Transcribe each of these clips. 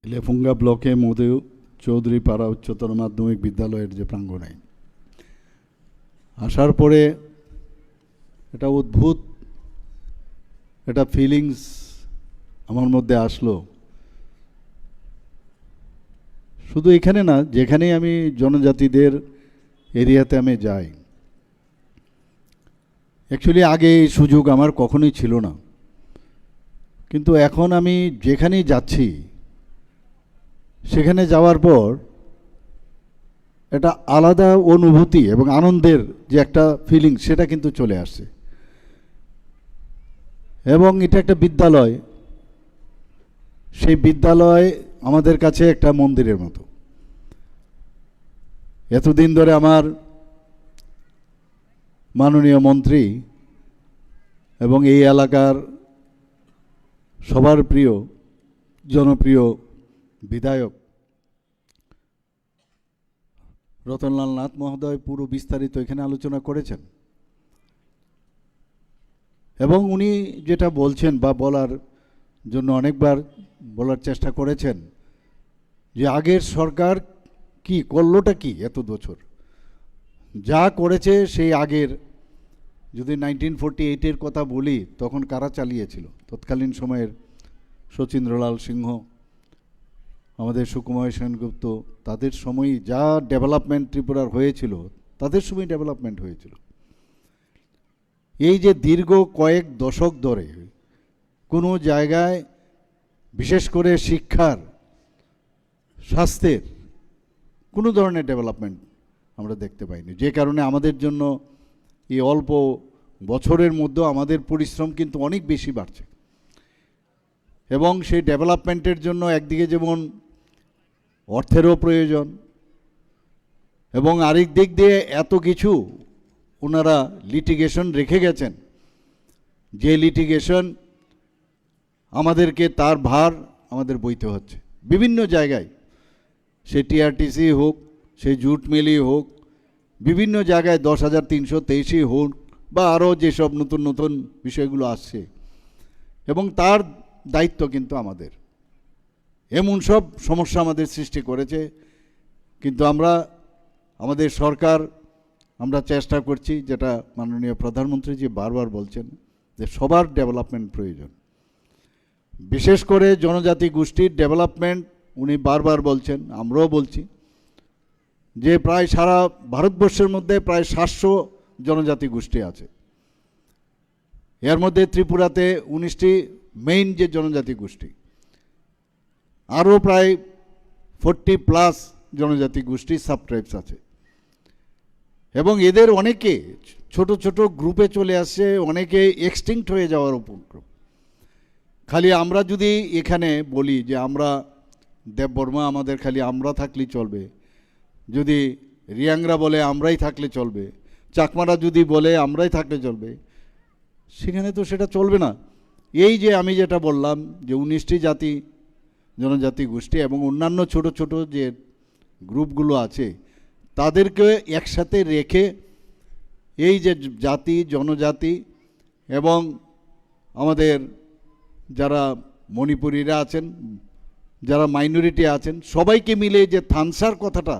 লেফুঙ্গা ব্লকে মধু চৌধুরী পাড়া উচ্চতর মাধ্যমিক বিদ্যালয়ের যে প্রাঙ্গণে আসার পরে এটা অদ্ভুত একটা ফিলিংস আমার মধ্যে আসলো। শুধু এখানে না, যেখানেই আমি জনজাতিদের এরিয়াতে আমি যাই, অ্যাকচুয়ালি আগে এই সুযোগ আমার কখনোই ছিল না, কিন্তু এখন আমি যেখানেই যাচ্ছি সেখানে যাওয়ার পর একটা আলাদা অনুভূতি এবং আনন্দের যে একটা ফিলিং সেটা কিন্তু চলে আসছে। এবং এটা একটা বিদ্যালয়, সেই বিদ্যালয় আমাদের কাছে একটা মন্দিরের মতো। এতদিন ধরে আমার মাননীয় মন্ত্রী এবং এই এলাকার সবার প্রিয় জনপ্রিয় বিধায়ক রতনলাল নাথ মহোদয় পুরো বিস্তারিত এখানে আলোচনা করেছেন, এবং উনি যেটা বলছেন বা বলার জন্য অনেকবার বলার চেষ্টা করেছেন যে আগের সরকার কি করলোটা কি এত বছর, যা করেছে সেই আগের, যদি 1948-এর কথা বলি তখন কারা চালিয়েছিল, তৎকালীন সময়ের শচীন্দ্রলাল সিংহ, আমাদের সুকুমার সেনগুপ্ত, তাদের সময়ই যা ডেভেলপমেন্ট ত্রিপুরার হয়েছিল তাদের সময় ডেভেলপমেন্ট হয়েছিল। এই যে দীর্ঘ কয়েক দশক ধরে কোনো জায়গায় বিশেষ করে শিক্ষার, স্বাস্থ্যের কোনো ধরনের ডেভেলপমেন্ট আমরা দেখতে পাইনি, যে কারণে আমাদের জন্য এই অল্প বছরের মধ্যে আমাদের পরিশ্রম কিন্তু অনেক বেশি বাড়ছে। এবং সেই ডেভেলপমেন্টের জন্য একদিকে যেমন অর্থেরও প্রয়োজন, এবং আরেক দিক দিয়ে এত কিছু ওনারা লিটিগেশন রেখে গেছেন, যে লিটিগেশন আমাদেরকে তার ভার আমাদের বইতে হচ্ছে বিভিন্ন জায়গায়, সে টিআরটিসি হোক, সে জুট মিলই হোক, বিভিন্ন জায়গায় 10,323 হোক, বা আরও যেসব নতুন নতুন বিষয়গুলো আসছে, এবং তার দায়িত্ব কিন্তু আমাদের। এমন সব সমস্যা আমাদের সৃষ্টি করেছে, কিন্তু আমাদের সরকার, আমরা চেষ্টা করছি, যেটা মাননীয় প্রধানমন্ত্রীজি বারবার বলছেন যে সবার ডেভেলপমেন্ট প্রয়োজন, বিশেষ করে জনজাতি গোষ্ঠীর ডেভেলপমেন্ট উনি বারবার বলছেন, আমরাও বলছি যে প্রায় সারা ভারতবর্ষের মধ্যে প্রায় 700 জনজাতি গোষ্ঠী আছে। এর মধ্যে ত্রিপুরাতে 19টি মেইন যে জনজাতি গোষ্ঠী, আরও প্রায় 40+ জনজাতি গোষ্ঠী সাবট্রাইবস আছে, এবং এদের অনেকে ছোট ছোট গ্রুপে চলে আসছে, অনেকে এক্সটিংক্ট হয়ে যাওয়ার উপক্রম। খালি আমরা যদি এখানে বলি যে আমরা দেববর্মা, আমাদের খালি আমরা থাকলেই চলবে, যদি রিয়াংরা বলে আমরাই থাকলে চলবে, চাকমারা যদি বলে আমরাই থাকলে চলবে, সেখানে তো সেটা চলবে না। এই যে আমি যেটা বললাম যে 19টি জাতি জনজাতি গোষ্ঠী এবং অন্যান্য ছোট ছোট যে গ্রুপগুলো আছে, তাদেরকে একসাথে রেখে এই যে জাতি জনজাতি এবং আমাদের যারা মণিপুরীরা আছেন, যারা মাইনরিটি আছেন, সবাইকে মিলে যে থানসার কথাটা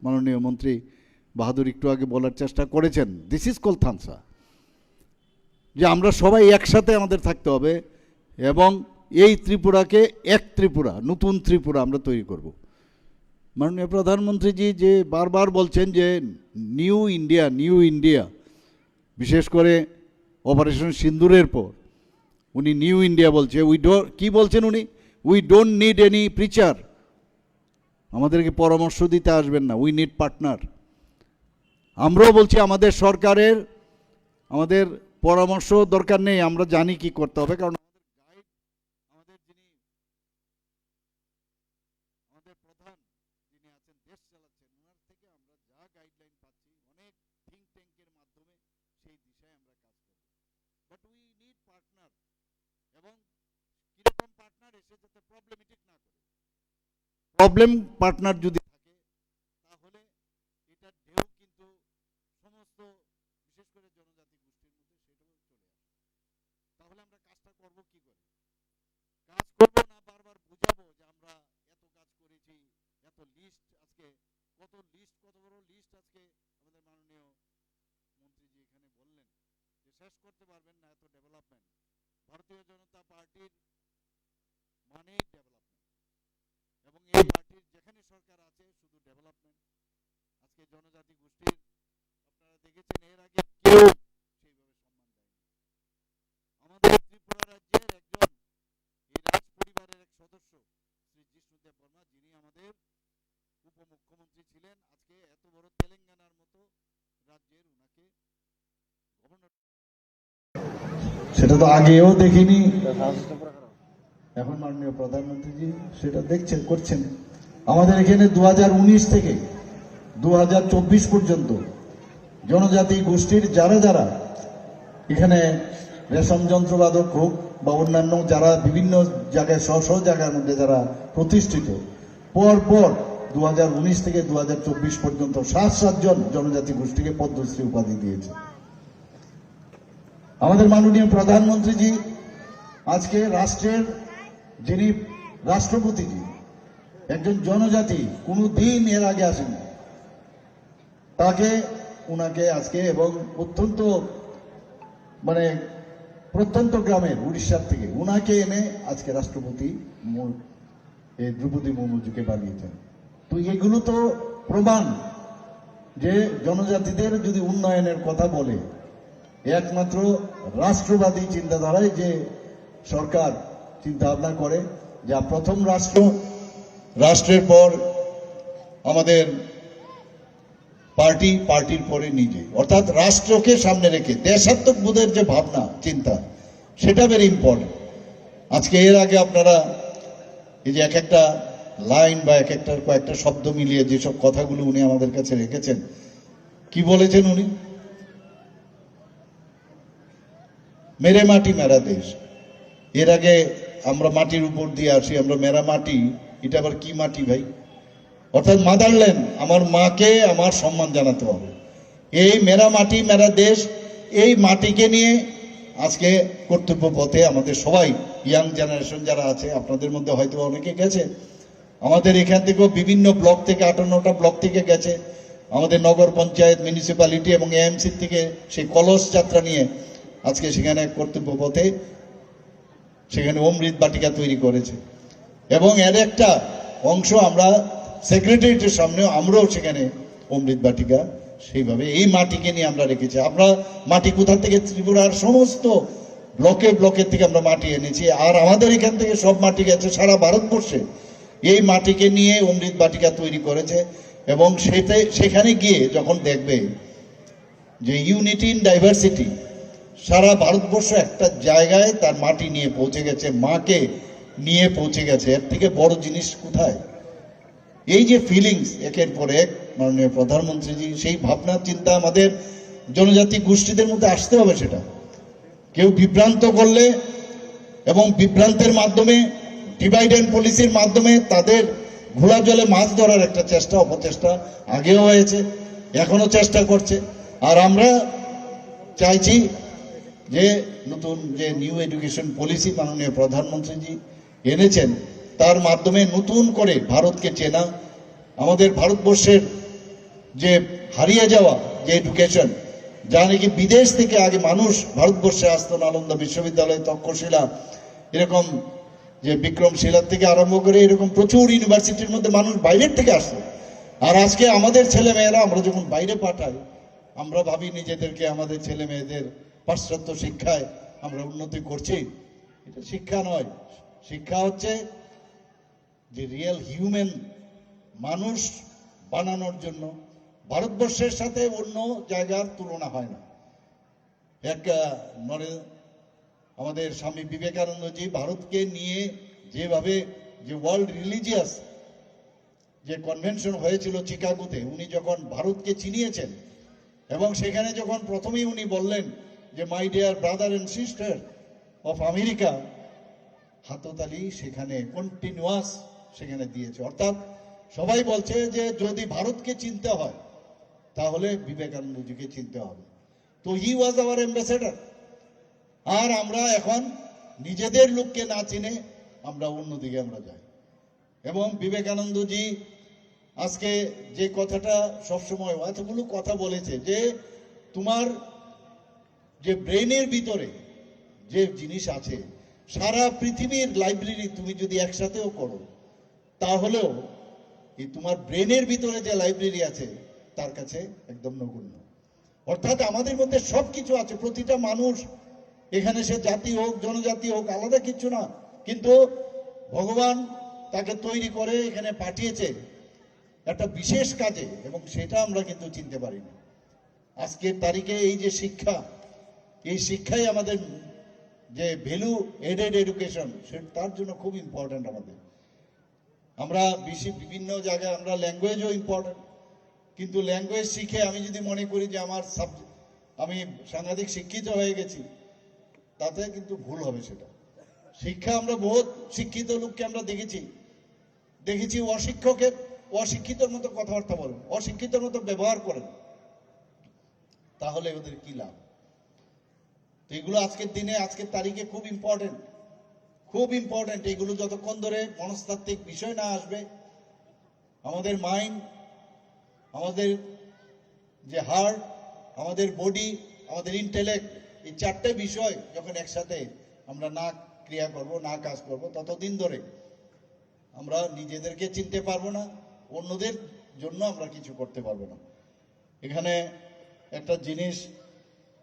মাননীয় মন্ত্রী বাহাদুর একটু আগে বলার চেষ্টা করেছেন, দিস ইজ কল থানসা, যে আমরা সবাই একসাথে আমাদের থাকতে হবে, এবং এই ত্রিপুরাকে এক ত্রিপুরা, নতুন ত্রিপুরা আমরা তৈরি করব। মাননীয় প্রধানমন্ত্রীজি যে বারবার বলছেন যে নিউ ইন্ডিয়া, নিউ ইন্ডিয়া, বিশেষ করে অপারেশন সিন্দুরের পর উনি নিউ ইন্ডিয়া বলছে। কি বলছেন উনি? We don't need any preacher, আমাদেরকে পরামর্শ দিতে আসবেন না, উই নিড পার্টনার। আমরাও বলছি আমাদের সরকারের আমাদের পরামর্শ দরকার নেই, আমরা জানি কি করতে হবে, কারণ আমাদের যিনি আমাদের প্রধান যিনি আছেন, দেশ চালাচ্ছেন, ওনার থেকে আমরা যা গাইডলাইন পাচ্ছি অনেক থিঙ্ক ট্যাঙ্কের মাধ্যমে সেই দিশায় আমরা কাজ করব। বাট উই নিড পার্টনার, এবং কিরকম পার্টনার এসে যাতে প্রবলেমেটিক না করে, প্রবলেম পার্টনার যদি থাকে তাহলে এটার ঢেউ কিন্তু সমস্ত বিশেষ করে জনজাতি গোষ্ঠীর মধ্যে সেটাও চলে আসে। তাহলে আমরা কাজটা করব কি করে? কাজ করব না বারবার বুঝাবো যে আমরা এত লিস্ট আজকে কত বড় লিস্ট আজকে আমাদের মাননীয় মন্ত্রীজি এখানে বললেন যে শেষ করতে পারবেন না এত ডেভেলপমেন্ট। ভারতীয় জনতা পার্টির মানেই ডেভেলপমেন্ট, এবং এই পার্টির যেখানে সরকার আছে শুধু ডেভেলপমেন্ট। আজকে জনজাতি গোষ্ঠীর আপনারা দেখেছেন এর আগে কেউ সেইভাবে সম্মান দেয়নি। আমাদের ত্রিপুরা রাজ্যের একজন এই রাজ পরিবারের এক সদস্য শ্রী জিষ্ণুদেব বর্মা, যিনি আমাদের উপমুখ্যমন্ত্রী ছিলেন, আজকে এত বড় তেলেঙ্গানার মতো রাজ্যের উনাকে গভর্নর, সেটা তো আগেও দেখিনি। এখন মাননীয় প্রধানমন্ত্রীজি সেটা দেখছেন, করছেন। আমাদের এখানে 2019 থেকে 2024 পর্যন্ত জনজাতি গোষ্ঠীর যারা যারা এখানে রেশম যন্ত্রবাদক হোক বা অন্যান্য যারা বিভিন্ন জায়গায় স্ব জায়গার মধ্যে যারা প্রতিষ্ঠিত, পর 2019 থেকে 2024 পর্যন্ত 7 জন জনজাতি গোষ্ঠীকে পদ্মশ্রী উপাধি দিয়েছে। আমাদের মাননীয় প্রধানমন্ত্রীজি আজকে রাষ্ট্রের যিনি রাষ্ট্রপতিজি একজন জনজাতি, কোনো দিন এর আগে আসেনি, উনাকে আজকে, এবং অত্যন্ত প্রত্যন্ত গ্রামের উড়িষ্যার থেকে উনাকে এনে আজকে রাষ্ট্রপতি দ্রৌপদী মুর্মুজিকে বানিয়েছেন। তো এগুলো তো প্রমাণ যে জনজাতিদের যদি উন্নয়নের কথা বলে, একমাত্র রাষ্ট্রবাদী চিন্তাধারায় যে সরকার চিন্তা ভাবনা করে, যা প্রথম রাষ্ট্রের পর আমাদের পার্টির পরে নিজে, অর্থাৎ রাষ্ট্রকে সামনে রেখে দেশাত্মবোধের যে ভাবনা চিন্তা, সেটা ভেরি ইম্পর্টেন্ট। আজকে এর আগে আপনারা এই যে এক একটা লাইন বা কয়েকটা শব্দ মিলিয়ে যেসব কথাগুলো উনি আমাদের কাছে রেখেছেন, কি বলেছেন উনি? মেরে মাটি মেরা দেশ। এর আগে আমরা মাটির উপর দিয়ে আসি, আমরা মেরা মাটি, এটা আবার কি মাটি ভাই? অর্থাৎ মাদারল্যান্ড, আমার মাকে আমার সম্মান জানাতে হবে। এই মেরা মাটি মেরা দেশ, এই মাটিকে নিয়ে আজকে কর্তব্য পথে আমাদের সবাই, ইয়াং জেনারেশন যারা আছে, আপনাদের মধ্যে হয়তো অনেকে গেছে, আমাদের এখান থেকেও বিভিন্ন ব্লক থেকে 58টা ব্লক থেকে গেছে, আমাদের নগর পঞ্চায়েত, মিউনিসিপ্যালিটি এবং এএমসি থেকে সেই কলস যাত্রা নিয়ে আজকে সেখানে কর্তব্য পথে সেখানে অমৃত বাটিকা তৈরি করেছে। এবং এর একটা অংশ আমরা সেক্রেটারিয়েটের সামনেও আমরাও সেখানে অমৃত বাটিকা সেইভাবে এই মাটিকে নিয়ে আমরা রেখেছি। আমরা মাটি কোথা থেকে? ত্রিপুরার সমস্ত ব্লকের থেকে আমরা মাটি এনেছি, আর আমাদের এখান থেকে সব মাটি গেছে সারা ভারতবর্ষে। এই মাটিকে নিয়ে অমৃত বাটিকা তৈরি করেছে, এবং সেখানে গিয়ে যখন দেখবে যে ইউনিটি ইন ডাইভার্সিটি, সারা ভারতবর্ষ একটা জায়গায় তার মাটি নিয়ে পৌঁছে গেছে, মাকে নিয়ে পৌঁছে গেছে, এর থেকে বড় জিনিস কোথায়? এই যে ফিলিংস একের পর এক মাননীয় প্রধানমন্ত্রীজি, সেই ভাবনা চিন্তা আমাদের জনজাতি গোষ্ঠীদের মধ্যে আসতে হবে। সেটা কেউ বিভ্রান্ত করলে এবং বিভ্রান্তের মাধ্যমে, ডিভাইড অ্যান্ড পলিসির মাধ্যমে তাদের ঘোলা জলে মাছ ধরার একটা অপচেষ্টা আগেও হয়েছে, এখনো চেষ্টা করছে। আর আমরা চাইছি যে নতুন যে নিউ এডুকেশন পলিসি মাননীয় প্রধানমন্ত্রীজি এনেছেন, তার মাধ্যমে নতুন করে ভারতকে চেনা, আমাদের ভারতবর্ষের যে হারিয়ে যাওয়া যে এডুকেশন, যা নাকি বিদেশ থেকে আগে মানুষ ভারতবর্ষে আসতো, নালন্দা বিশ্ববিদ্যালয়, তক্ষশিলা, এরকম যে বিক্রমশিলা থেকে আরম্ভ করে এরকম প্রচুর ইউনিভার্সিটির মধ্যে মানুষ বাইরের থেকে আসতো। আর আজকে আমাদের ছেলে মেয়েরা আমরা যখন বাইরে পাঠাই, আমরা ভাবি নিজেদেরকে আমাদের ছেলে মেয়েদের পাশ্চাত্য শিক্ষায় আমরা উন্নতি করছি। এটা শিক্ষা নয়। শিক্ষা হচ্ছে যে রিয়েল হিউম্যান মানুষ বানানোর জন্য ভারতবর্ষের সাথে অন্য জায়গার তুলনা হয় না। আমাদের স্বামী বিবেকানন্দজি ভারতকে নিয়ে যেভাবে যে ওয়ার্ল্ড রিলিজিয়াস যে কনভেনশন হয়েছিল চিকাগোতে, উনি যখন ভারতকে চিনিয়েছেন এবং সেখানে যখন প্রথমেই উনি বললেন যে my dear brother and sister of America, হাততালি সেখানে কন্টিনিউয়াস সেখানে দিয়েছে। অর্থাৎ সবাই বলছে যে যদি ভারতকে চিনতে হয় তাহলে বিবেকানন্দজিকে চিনতে হবে। তো হি ওয়াজ আওয়ার অ্যাম্বাসেডর। আর আমরা এখন নিজেদের লোককে না চিনে আমরা অন্যদিকে আমরা যাই। এবং বিবেকানন্দজি আজকে যে কথাটা সবসময় এতগুলো কথা বলেছে যে তোমার যে ব্রেনের ভিতরে যে জিনিস আছে, সারা পৃথিবীর লাইব্রেরি তুমি যদি একসাথেও করো, তাহলেও এই তোমার ব্রেনের ভিতরে যে লাইব্রেরি আছে তার কাছে একদম নগণ্য। অর্থাৎ আমাদের মধ্যে সবকিছু আছে, প্রতিটা মানুষ, এখানে সে জাতি হোক জনজাতি হোক আলাদা কিছু না, কিন্তু ভগবান তাকে তৈরি করে এখানে পাঠিয়েছে একটা বিশেষ কাজে, এবং সেটা আমরা কিন্তু চিনতে পারি না। আজকের তারিখে এই যে শিক্ষা, এই শিক্ষাই আমাদের যে ভ্যালু এডেড এডুকেশন, তার জন্য খুব ইম্পর্ট্যান্ট আমাদের। আমরা বিভিন্ন জায়গায় আমরা ল্যাঙ্গুয়েজও ইম্পর্ট্যান্ট, কিন্তু ল্যাঙ্গুয়েজ শিখে আমি যদি মনে করি যে আমি সাংঘাতিক শিক্ষিত হয়ে গেছি, তাতে কিন্তু ভুল হবে। সেটা শিক্ষা, আমরা বহুত শিক্ষিত লোককে আমরা দেখেছি অশিক্ষিতর মতো কথাবার্তা বলেন, অশিক্ষিতর মতো ব্যবহার করেন, তাহলে ওদের কি লাভ? তো এগুলো আজকের দিনে, আজকের তারিখে খুব ইম্পর্টেন্ট, খুব ইম্পর্টেন্ট। এগুলো যতক্ষণ ধরে মনস্তাত্ত্বিক বিষয় না আসবে, আমাদের মাইন্ড, আমাদের যে হার্ট, আমাদের বডি, আমাদের ইন্টেলেক্ট, এই চারটে বিষয় যখন একসাথে আমরা না ক্রিয়া করব, না কাজ করব, ততদিন ধরে আমরা নিজেদেরকে চিনতে পারবো না, অন্যদের জন্য আমরা কিছু করতে পারবো না। এখানে একটা জিনিস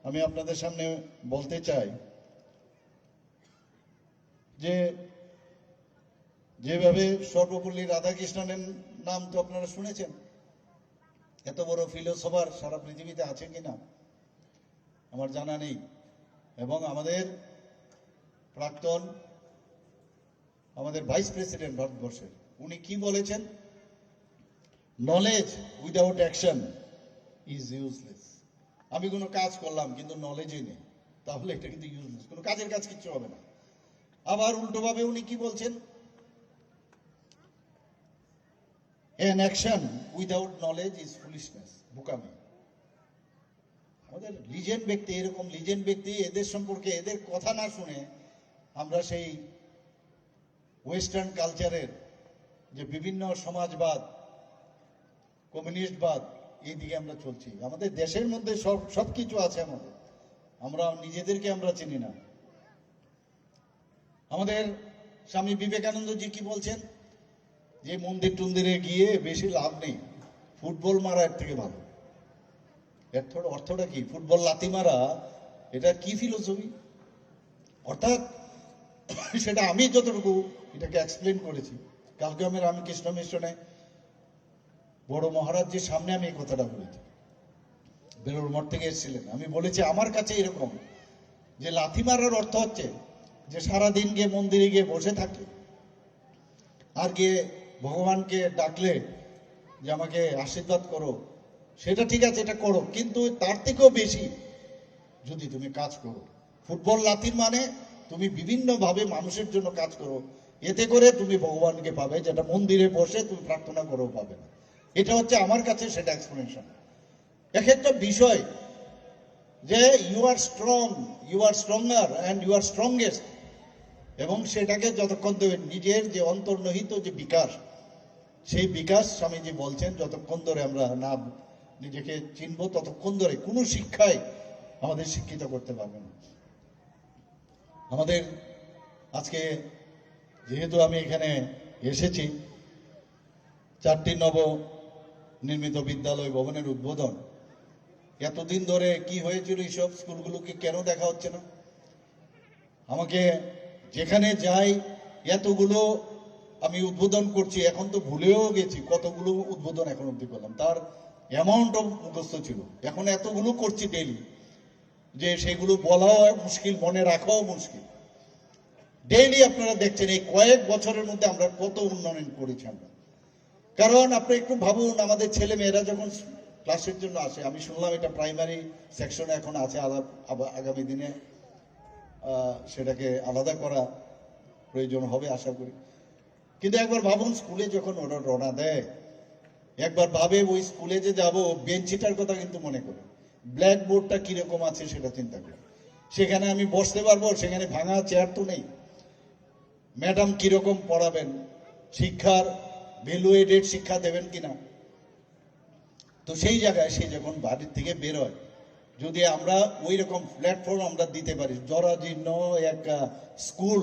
আমি আপনাদের সামনে বলতে চাই, যে যেভাবে সর্বপল্লী রাধাকৃষ্ণনের নাম তো আপনারা শুনেছেন, এত বড় ফিলোসফার সারা পৃথিবীতে আছে কিনা আমার জানা নেই। এবং আমাদের প্রাক্তন, আমাদের ভাইস প্রেসিডেন্ট ভারতবর্ষের, উনি কি বলেছেন? Knowledge without action is useless. আমি কোনো কাজ করলাম কিন্তু নলেজই নেই, তাহলে এটা কিন্তু ইউজলেস, কোনো কাজের কাজ কিচ্ছু হবে না। আবার উল্টোভাবে উনি কি বলছেন? An action without knowledge is foolishness, বোকামি। আমাদের লিজেন্ড ব্যক্তি, এরকম লিজেন্ড ব্যক্তি, এদের সম্পর্কে, এদের কথা না শুনে আমরা সেই ওয়েস্টার্ন কালচারের যে বিভিন্ন সমাজবাদ, কমিউনিস্টবাদ, এই দিকে আমরা চলছি। আমাদের দেশের মধ্যে সবকিছু আছে আমাদের, আমরা নিজেদেরকে আমরা চিনি না। আমাদের স্বামী বিবেকানন্দজি কি বলছেন? যে মন্দির টন্দিরে গিয়ে বেশি লাভ নেই, ফুটবল মারা এর থেকে ভালো। এর অর্থটা কি? ফুটবল লাথি মারা, এটা কি ফিলোসফি? অর্থাৎ সেটা আমি যতটুকু এটাকে এক্সপ্লেন করেছি, কালকে আমি রামকৃষ্ণ মিশনে বড় মহারাজজির সামনে আমি এই কথাটা বলেছি, বেলুড় মঠ থেকে এসেছিলেন। আমি বলেছি আমার কাছে এরকম, যে লাথি মারার অর্থ হচ্ছে যে সারাদিন গিয়ে মন্দিরে গিয়ে বসে থাকে, আর গিয়ে ভগবানকে ডাকলে যে আমাকে আশীর্বাদ করো, সেটা ঠিক আছে, এটা করো, কিন্তু তার থেকেও বেশি যদি তুমি কাজ করো। ফুটবল লাথির মানে তুমি বিভিন্নভাবে মানুষের জন্য কাজ করো, এতে করে তুমি ভগবানকে পাবে, যেটা মন্দিরে বসে তুমি প্রার্থনা করেও পাবে না। এটা হচ্ছে আমার কাছে সেটা এক্সপ্লেনেশন। এক একটা বিষয় যে you are strong, you are stronger and you are strongest, এবং সেটাকে যতক্ষণ ধরে নিজের যে অন্তর্নিহিত যে বিকাশ, সেই বিকাশ স্বামীজি বলছেন যতক্ষণ ধরে আমরা না নিজেকে চিনব, ততক্ষণ ধরে কোনো শিক্ষায় আমাদের শিক্ষিত করতে পারবে না। আমাদের আজকে যেহেতু আমি এখানে এসেছি, 4টি নব নির্মিত বিদ্যালয় ভবনের উদ্বোধন, এতদিন ধরে কি হয়েছিল, এইসব স্কুলগুলোকে কেন দেখা হচ্ছে না? আমাকে যেখানে যাই এতগুলো আমি উদ্বোধন করছি, এখন তো ভুলেও গেছি কতগুলো উদ্বোধন এখন অব্দি করলাম, তার অ্যামাউন্ট অফ মুখস্থ ছিল। এখন এতগুলো করছি ডেইলি যে সেগুলো বলাও মুশকিল, মনে রাখাও মুশকিল। ডেইলি আপনারা দেখছেন এই কয়েক বছরের মধ্যে আমরা কত উন্নয়ন করেছি আমরা। কারণ আপনি একটু ভাবুন, আমাদের ছেলে মেয়েরা যখন ক্লাসের জন্য আসে, আমি শুনলাম এটা প্রাইমারি সেকশনে এখন আছে, আগামী দিনে সেটাকে আলাদা করা প্রয়োজন হবে আশা করি। কিন্তু একবার ভাবুন, স্কুলে যখন ওরা রওনা দেয়, একবার ভাবে ওই স্কুলে যে যাবো, বেঞ্চিটার কথা কিন্তু মনে করে, ব্ল্যাকবোর্ডটা কিরকম আছে সেটা চিন্তা করে, সেখানে আমি বসতে পারবো, সেখানে ভাঙা চেয়ার তো নেই, ম্যাডাম কিরকম পড়াবেন, শিক্ষার ভ্যালু এডেড শিক্ষা দেবেন কিনা। তো সেই জায়গায় সে যখন বাড়ির থেকে বের হয়, যদি আমরা ওই রকম প্ল্যাটফর্ম আমরা দিতে পারি, জরাজীর্ণ এক স্কুল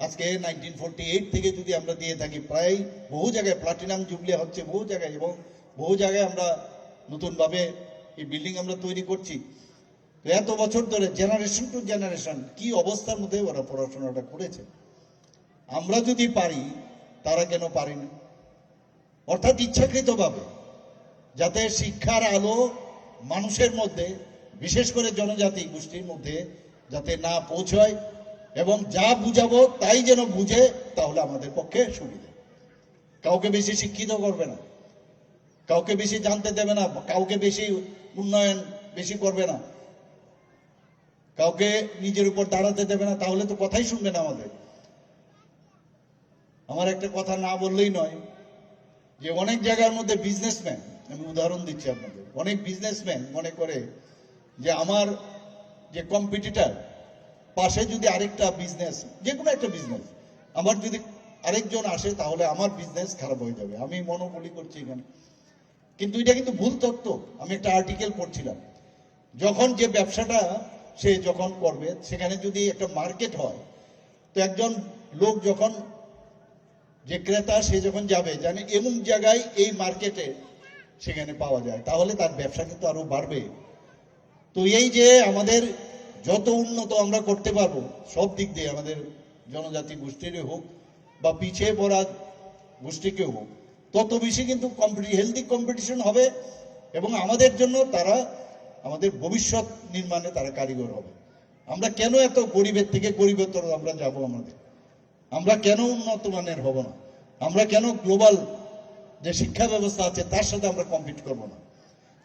আজকে 1948 থেকে যদি আমরা দিয়ে থাকি, প্রায় বহু জায়গায় প্লাটিনাম জুবলি হচ্ছে বহু জায়গায়, এবং বহু জায়গায় আমরা নতুনভাবে এই বিল্ডিং আমরা তৈরি করছি। তো এত বছর ধরে জেনারেশন টু জেনারেশন কি অবস্থার মধ্যে ওরা পড়াশোনাটা করেছে, আমরা যদি পারি তারা কেন পারি না? অর্থাৎ ইচ্ছাকৃতভাবে যাতে শিক্ষার আলো মানুষের মধ্যে, বিশেষ করে জনজাতি গোষ্ঠীর মধ্যে যাতে না পৌঁছয়, এবং যা বুঝাবো তাই যেন বুঝে, তাহলে আমাদের পক্ষে সুবিধা। কাউকে বেশি শিক্ষিত করবে না, কাউকে বেশি জানতে দেবে না, কাউকে বেশি উন্নয়ন বেশি করবে না, কাউকে নিজের উপর দাঁড়াতে দেবে না, তাহলে তো কথাই শুনবে না আমাদের। আমার একটা কথা না বললেই নয় যে অনেক জায়গার মধ্যে বিজনেসম্যান, আমি উদাহরণ দিচ্ছি আপনাদের, অনেক বিজনেসম্যান মনে করে যে আমার যে কম্পিটিটর পাশে যদি আরেকটা বিজনেস, যে কোনো একটা বিজনেস, আমার যদি আরেকজন আসে তাহলে আমার বিজনেস খারাপ হয়ে যাবে, আমি মনোপলি করছি এখানে। কিন্তু এটা কিন্তু ভুল তত্ত্ব। আমি একটা আর্টিকেল পড়ছিলাম, যখন যে ব্যবসাটা সে যখন করবে সেখানে যদি একটা মার্কেট হয়, তো একজন লোক যখন, যে ক্রেতা সে যখন যাবে জানে এমন জায়গায় এই মার্কেটে সেখানে পাওয়া যায়, তাহলে তার ব্যবসা কিন্তু আরো বাড়বে। তো এই যে আমাদের যত উন্নত আমরা করতে পারবো সব দিক দিয়ে, আমাদের জনজাতি গোষ্ঠীরই হোক বা পিছিয়ে পড়া গোষ্ঠীকেও হোক, তত বেশি কিন্তু হেলদি কম্পিটিশন হবে, এবং আমাদের জন্য তারা, আমাদের ভবিষ্যৎ নির্মাণে তারা কারিগর হবে। আমরা কেন এত গরিবের থেকে গরিবতর আমরা যাব, আমরা কেন উন্নত মানের হব না, আমরা কেন গ্লোবাল যে শিক্ষা ব্যবস্থা আছে তার সাথে আমরা কম্পিট করব না,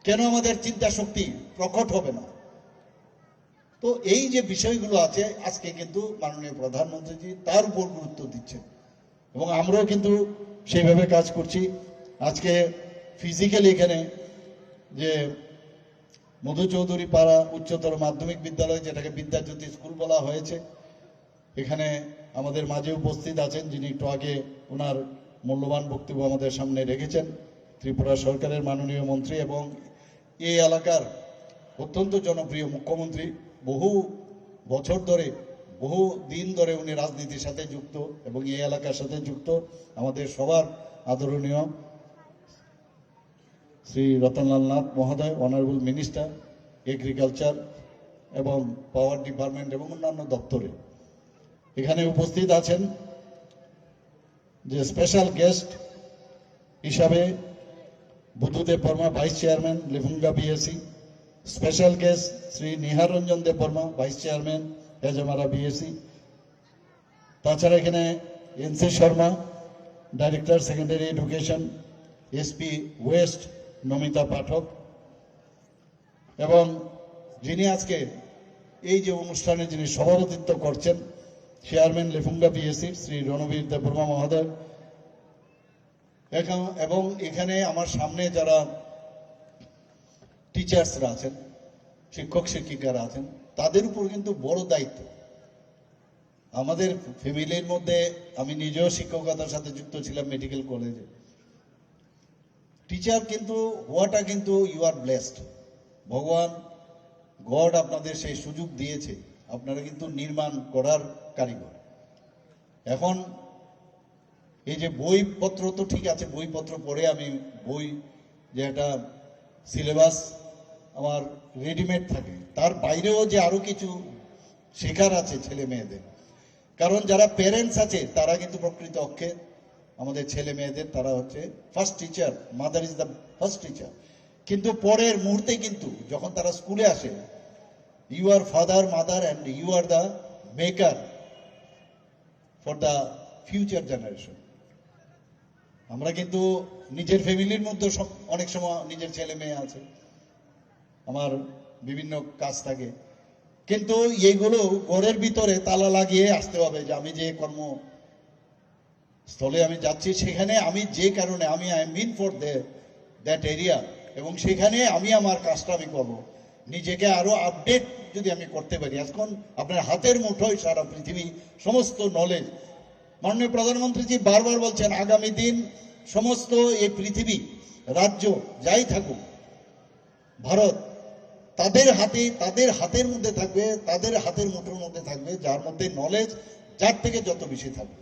কেন আমাদের চিন্তা শক্তি প্রকট হবে না? তো এই যে বিষয়গুলো আছে, আজকে কিন্তু মাননীয় প্রধানমন্ত্রীজি তার উপর গুরুত্ব দিচ্ছেন, এবং আমরাও কিন্তু সেইভাবে কাজ করছি। আজকে ফিজিক্যালি এখানে যে মধু চৌধুরী পাড়া উচ্চতর মাধ্যমিক বিদ্যালয়, যেটাকে বিদ্যাজ্যোতি স্কুল বলা হয়েছে, এখানে আমাদের মাঝে উপস্থিত আছেন, যিনি একটু আগে ওনার মূল্যবান বক্তব্য আমাদের সামনে রেখেছেন, ত্রিপুরা সরকারের মাননীয় মন্ত্রী এবং এই এলাকার অত্যন্ত জনপ্রিয় মুখ্যমন্ত্রী। বহু বছর ধরে, বহু দিন ধরে উনি রাজনীতির সাথে যুক্ত এবং এই এলাকার সাথে যুক্ত, আমাদের সবার আদরণীয় শ্রী রতনলাল নাথ মহোদয়, অনারেবল মিনিস্টার এগ্রিকালচার এবং পাওয়ার ডিপার্টমেন্ট এবং অন্যান্য দপ্তরে। এখানে উপস্থিত আছেন যে স্পেশাল গেস্ট হিসাবে Buddhadev Barma, vice chairman Lefunga BAC, special guest Shri Nihar Ranjan Deb Barma, vice chairman Hezamara BAC. তাছাড়া এখানে NC Sharma, director secondary education, SP west Namita Pathak, এবং যিনি আজকে এই যে অনুষ্ঠানে যিনি সভাপতিত্ব করছেন, চেয়ারম্যান লিফুঙ্গা বিএসি শ্রী রণবীর দেববর্মা মহোদয়। এবং এখানে আমার সামনে যারা টিচার্সরা আছেন, শিক্ষক শিক্ষিকারা আছেন, তাদের উপর কিন্তু বড় দায়িত্ব। আমাদের ফ্যামিলির মধ্যে আমি নিজেও শিক্ষকতার সাথে যুক্ত ছিলাম মেডিকেল কলেজে। টিচার কিন্তু হওয়াটা কিন্তু ইউ আর ব্লেসড, ভগবান গড আপনাদের সেই সুযোগ দিয়েছে, আপনারা কিন্তু নির্মাণ করার কারিগর। এখন এই যে বইপত্র তো ঠিক আছে, বইপত্র পড়ে আমি বই যে একটা সিলেবাস আমার রেডিমেড থাকে, তার বাইরেও যে আরো কিছু শেখার আছে ছেলে মেয়েদের। কারণ যারা প্যারেন্টস আছে তারা কিন্তু প্রকৃত অক্ষে আমাদের ছেলে মেয়েদের, তারা হচ্ছে first teacher, mother is the first teacher. কিন্তু পরের মুহূর্তে কিন্তু যখন তারা স্কুলে আসে, you are father mother and you are the maker for the future generation. আমরা কিন্তু নিজের ফ্যামিলির মধ্যে অনেক সময় নিজের ছেলে মেয়ে আছে, আমার বিভিন্ন কাজ থাকে, কিন্তু এইগুলো ঘরের ভিতরে তালা লাগিয়ে আসতে হবে যে আমি যে কর্মস্থলে আমি যাচ্ছি সেখানে আমি যে কারণে আমি I mean for that area, এবং সেখানে আমি আমার কাজটা আমি করবো। নিজেকে আরো আপডেট যদি আমি করতে পারি, এখন আপনার হাতের মুঠোয় সারা পৃথিবী, সমস্ত নলেজ। মাননীয় প্রধানমন্ত্রীজি বারবার বলছেন আগামী দিন সমস্ত এই পৃথিবী, রাজ্য যাই থাকুক, ভারত তাদের হাতের মধ্যে থাকবে, তাদের হাতের মুঠোর মধ্যে থাকবে, যার মধ্যে নলেজ যার থেকে যত বেশি থাকবে।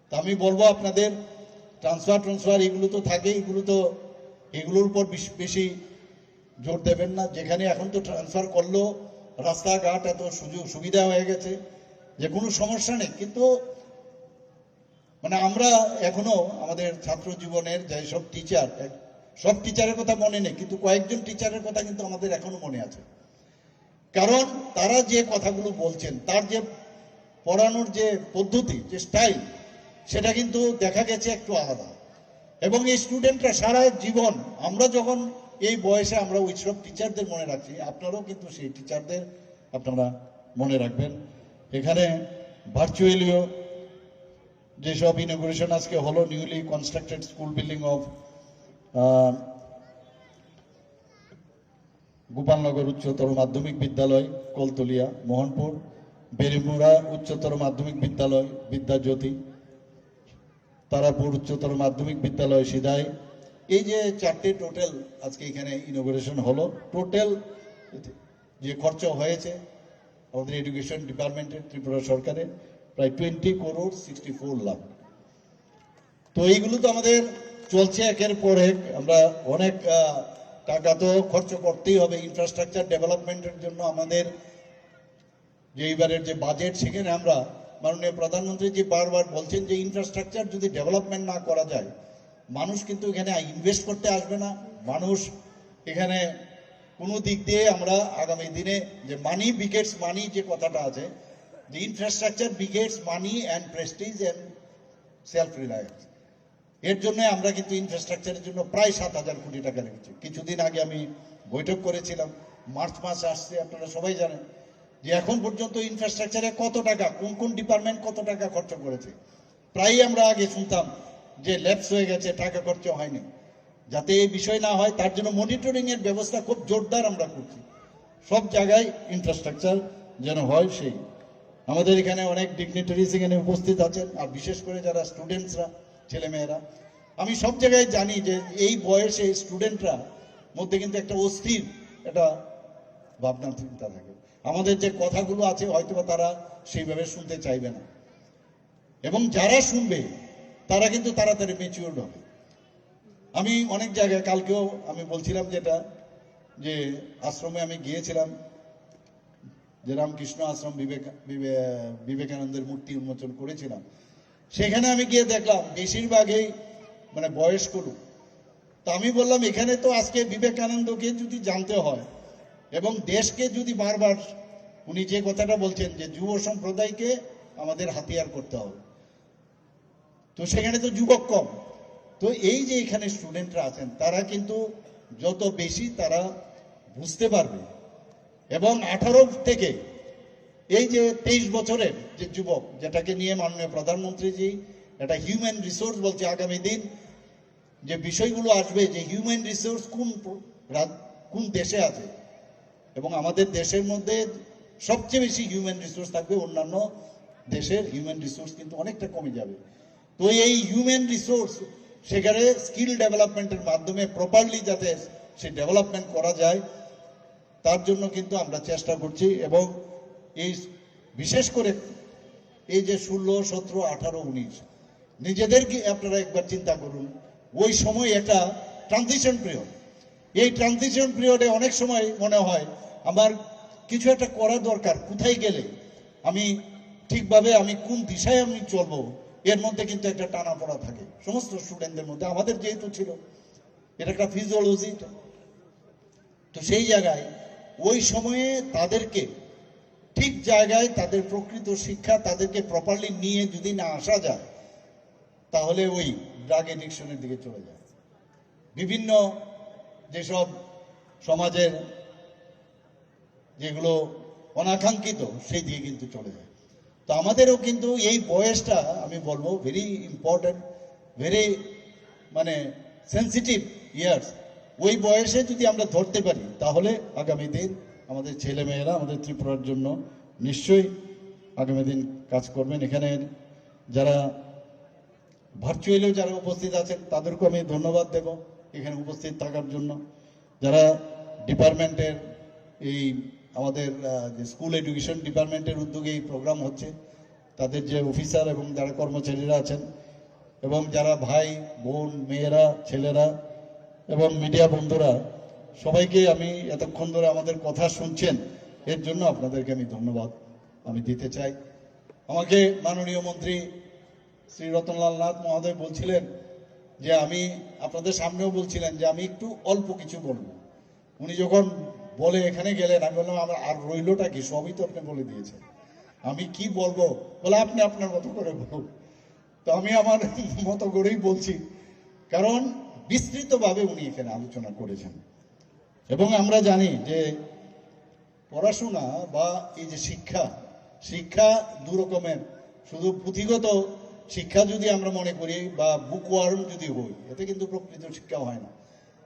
তা আমি বলবো আপনাদের ট্রান্সফার এগুলো তো থাকে, এগুলোর উপর বেশি জোর দেবেন না। যেখানে এখন তো ট্রান্সফার করলেও রাস্তাঘাট এত সুযোগ সুবিধা হয়ে গেছে যে কোনো সমস্যা নেই, কিন্তু মানে আমরা এখনো আমাদের ছাত্র জীবনের যেসব টিচার, সব টিচারের কথা মনে নেই, কিন্তু কয়েকজন টিচারের কথা কিন্তু আমাদের এখনো মনে আছে। কারণ তারা যে কথাগুলো বলছেন, তার যে পড়ানোর যে পদ্ধতি, যে স্টাইল, সেটা কিন্তু দেখা গেছে একটু আলাদা। এবং এই স্টুডেন্টরা সারা জীবন, আমরা যখন এই বয়সে আমরা ওই সব টিচারদের মনে রাখছি, আপনারাও কিন্তু সেই টিচারদের আপনারা মনে রাখবেন। এখানে ভার্চুয়ালিও যেসব ইনগুরেশন আজকে হলো, newly constructed school building of Gopalnagar উচ্চতর মাধ্যমিক বিদ্যালয় কলতলিয়া, মোহনপুর, বেরিমুড়া উচ্চতর মাধ্যমিক বিদ্যালয় বিদ্যাজ্যোতি, তারাপুর উচ্চতর মাধ্যমিক বিদ্যালয় সিদাই, এই যে চারটে টোটাল আজকে এখানে ইনোগ্রেশন হলো। টোটাল যে খরচ হয়েছে আমাদের এডুকেশন ডিপার্টমেন্টের, ত্রিপুরা সরকারের, প্রায় 20,64 লাখ। তো এইগুলো তো আমাদের চলছে একের পর এক। আমরা অনেক টাকা তো খরচ করতেই হবে ইনফ্রাস্ট্রাকচার ডেভেলপমেন্টের জন্য। আমাদের যে এইবারের যে বাজেট, সেখানে আমরা মাননীয় প্রধানমন্ত্রী যে বারবার বলছেন যে ইনফ্রাস্ট্রাকচার যদি ডেভেলপমেন্ট না করা যায়, মানুষ কিন্তু এখানে ইনভেস্ট করতে আসবে না। মানুষ এখানে কোনো দিক দিয়ে আমরা আগামী দিনে যে মানি বিগেটস মানি যে কথাটা আছে, যে infrastructure begets money and Prestige and self reliance, এর জন্য আমরা কিন্তু ইনফ্রাস্ট্রাকচারের জন্য প্রায় 7,000 কোটি টাকা লেগেছে। কিছুদিন আগে আমি বৈঠক করেছিলাম, মার্চ মাস আসছে, আপনারা সবাই জানেন যে এখন পর্যন্ত ইনফ্রাস্ট্রাকচারে কত টাকা, কোন কোন ডিপার্টমেন্ট কত টাকা খরচ করেছে। প্রায় আমরা আগে শুনতাম যে ল্যাপস হয়ে গেছে, টাকা খরচ হয়নি। যাতে এই বিষয় না হয় তার জন্য মনিটরিং এর ব্যবস্থা খুব জোরদার আমরা করছি। সব জায়গায় ইনফ্রাস্ট্রাকচার যেন হয়। সেই আমাদের এখানে অনেক ডিগনিটারিজ এখানে উপস্থিত আছেন, আর বিশেষ করে যারা স্টুডেন্টসরা, ছেলেমেয়েরা, আমি সব জায়গায় জানি যে এই বয়সে স্টুডেন্টরা মধ্যে কিন্তু একটা অস্থির একটা ভাবনা চিন্তা থাকে। আমাদের যে কথাগুলো আছে হয়তো তারা সেইভাবে শুনতে চাইবে না, এবং যারা শুনবে তারা কিন্তু তাড়াতাড়ি ম্যাচিউরড হবে। আমি অনেক জায়গায়, কালকেও আমি বলছিলাম যেটা, যে আশ্রমে আমি গিয়েছিলাম, যে রামকৃষ্ণ আশ্রম বিবেকানন্দের মূর্তি উন্মোচন করেছিলাম, সেখানে আমি গিয়ে দেখলাম বেশিরভাগই মানে বয়স্ক লোক। তো আমি বললাম এখানে তো আজকে বিবেকানন্দকে যদি জানতে হয় এবং দেশকে যদি বারবার, উনি যে কথাটা বলছেন যে যুব সম্প্রদায়কে আমাদের হাতিয়ার করতে হবে, তো সেখানে তো যুবক কম। তো এই যে এখানে স্টুডেন্টরা আছেন, তারা কিন্তু যত বেশি তারা বুঝতে পারবে, এবং 18 থেকে এই যে 23 বছরের যে যুবক, যেটাকে নিয়ে মাননীয় প্রধানমন্ত্রীজি একটা হিউম্যান রিসোর্স বলছে, আগামী দিন যে বিষয়গুলো আসবে, যে হিউম্যান রিসোর্স কোন দেশে আছে, এবং আমাদের দেশের মধ্যে সবচেয়ে বেশি হিউম্যান রিসোর্স থাকবে, অন্যান্য দেশের হিউম্যান রিসোর্স কিন্তু অনেকটা কমে যাবে। তো এই হিউম্যান রিসোর্স সেখানে স্কিল ডেভেলপমেন্টের মাধ্যমে প্রপারলি যাতে সে ডেভেলপমেন্ট করা যায়, তার জন্য কিন্তু আমরা চেষ্টা করছি। এবং এই বিশেষ করে এই যে 16, 17, 18, 19 নিজেদেরকে আপনারা একবার চিন্তা করুন, ওই সময় একটা ট্রানজিশন পিরিয়ড। এই ট্রানজিশন পিরিয়ডে অনেক সময় মনে হয় আমার কিছু একটা করা দরকার, কোথায় গেলে আমি ঠিকভাবে আমি কোন দিশায় আমি চলবো, এর মধ্যে কিন্তু একটা টানাপড়া থাকে সমস্ত স্টুডেন্টদের মধ্যে। আমাদের যেহেতু ছিল, এটা একটা ফিজিওলজি। তো সেই জায়গায় ওই সময়ে তাদেরকে ঠিক জায়গায় তাদের প্রকৃত শিক্ষা তাদেরকে প্রপারলি নিয়ে যদি না আসা যায়, তাহলে ওই ড্রাগ এডিকশনের দিকে চলে যায়। বিভিন্ন যেসব সমাজের যেগুলো অনাকাঙ্ক্ষিত, সেই দিকে কিন্তু চলে যায়। তো আমাদেরও কিন্তু এই বয়সটা আমি বলবো ভেরি ইম্পর্টেন্ট, ভেরি মানে সেন্সিটিভ ইয়ার্স। ওই বয়সে যদি আমরা ধরতে পারি, তাহলে আগামী দিন আমাদের ছেলেমেয়েরা আমাদের ত্রিপুরার জন্য নিশ্চয়ই আগামী দিন কাজ করবেন। এখানে যারা ভার্চুয়ালিও যারা উপস্থিত আছেন তাদেরকেও আমি ধন্যবাদ দেব এখানে উপস্থিত থাকার জন্য। যারা ডিপার্টমেন্টের এই আমাদের যে স্কুল এডুকেশন ডিপার্টমেন্টের উদ্যোগে এই প্রোগ্রাম হচ্ছে, তাদের যে অফিসার এবং যারা কর্মচারীরা আছেন, এবং যারা ভাই বোন মেয়েরা ছেলেরা এবং মিডিয়া বন্ধুরা, সবাইকে আমি এতক্ষণ ধরে আমাদের কথা শুনছেন এর জন্য আপনাদেরকে আমি ধন্যবাদ আমি দিতে চাই। আমাকে মাননীয় মন্ত্রী শ্রী রতনলাল নাথ মহোদয় বলছিলেন যে আমি আপনাদের সামনেও বলছিলেন যে আমি একটু অল্প কিছু বলবো। উনি যখন বলে এখানে গেলেন, আমি বললাম আমার আর রইলটা কি, সবই তো আপনি বলে দিয়েছেন, আমি কি বলবো? বলে আপনি আপনার মতো করে বলুন। তো আমি আমার মতো করেই বলছি, কারণ বিস্তৃতভাবে উনি এখানে আলোচনা করেছেন। এবং আমরা জানি যে পড়াশোনা বা এই যে শিক্ষা দু রকমের। শুধু পুঁথিগত শিক্ষা যদি আমরা মনে করি বা বুকওয়ার্ম যদি হই, এতে কিন্তু প্রকৃত শিক্ষা হয় না।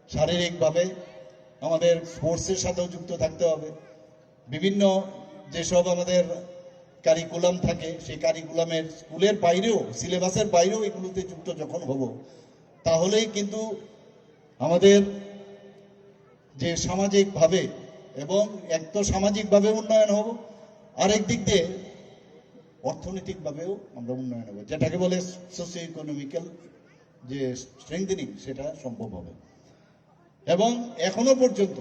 শারীরিকভাবে আমাদের স্পোর্টসের সাথেও যুক্ত থাকতে হবে। বিভিন্ন যেসব আমাদের কারিকুলাম থাকে, সেই কারিকুলামের স্কুলের বাইরেও, সিলেবাসের বাইরেও এগুলোতে যুক্ত যখন হব, তাহলেই কিন্তু আমাদের যে সামাজিকভাবে, এবং এক তো সামাজিকভাবে উন্নয়ন হব, আরেক দিক দিয়ে অর্থনৈতিকভাবেও আমরা উন্নয়ন হব, যেটাকে বলে সোশিও ইকোনমিক্যাল যে স্ট্রেংথেনিং, সেটা সম্ভব হবে। এবং এখনো পর্যন্ত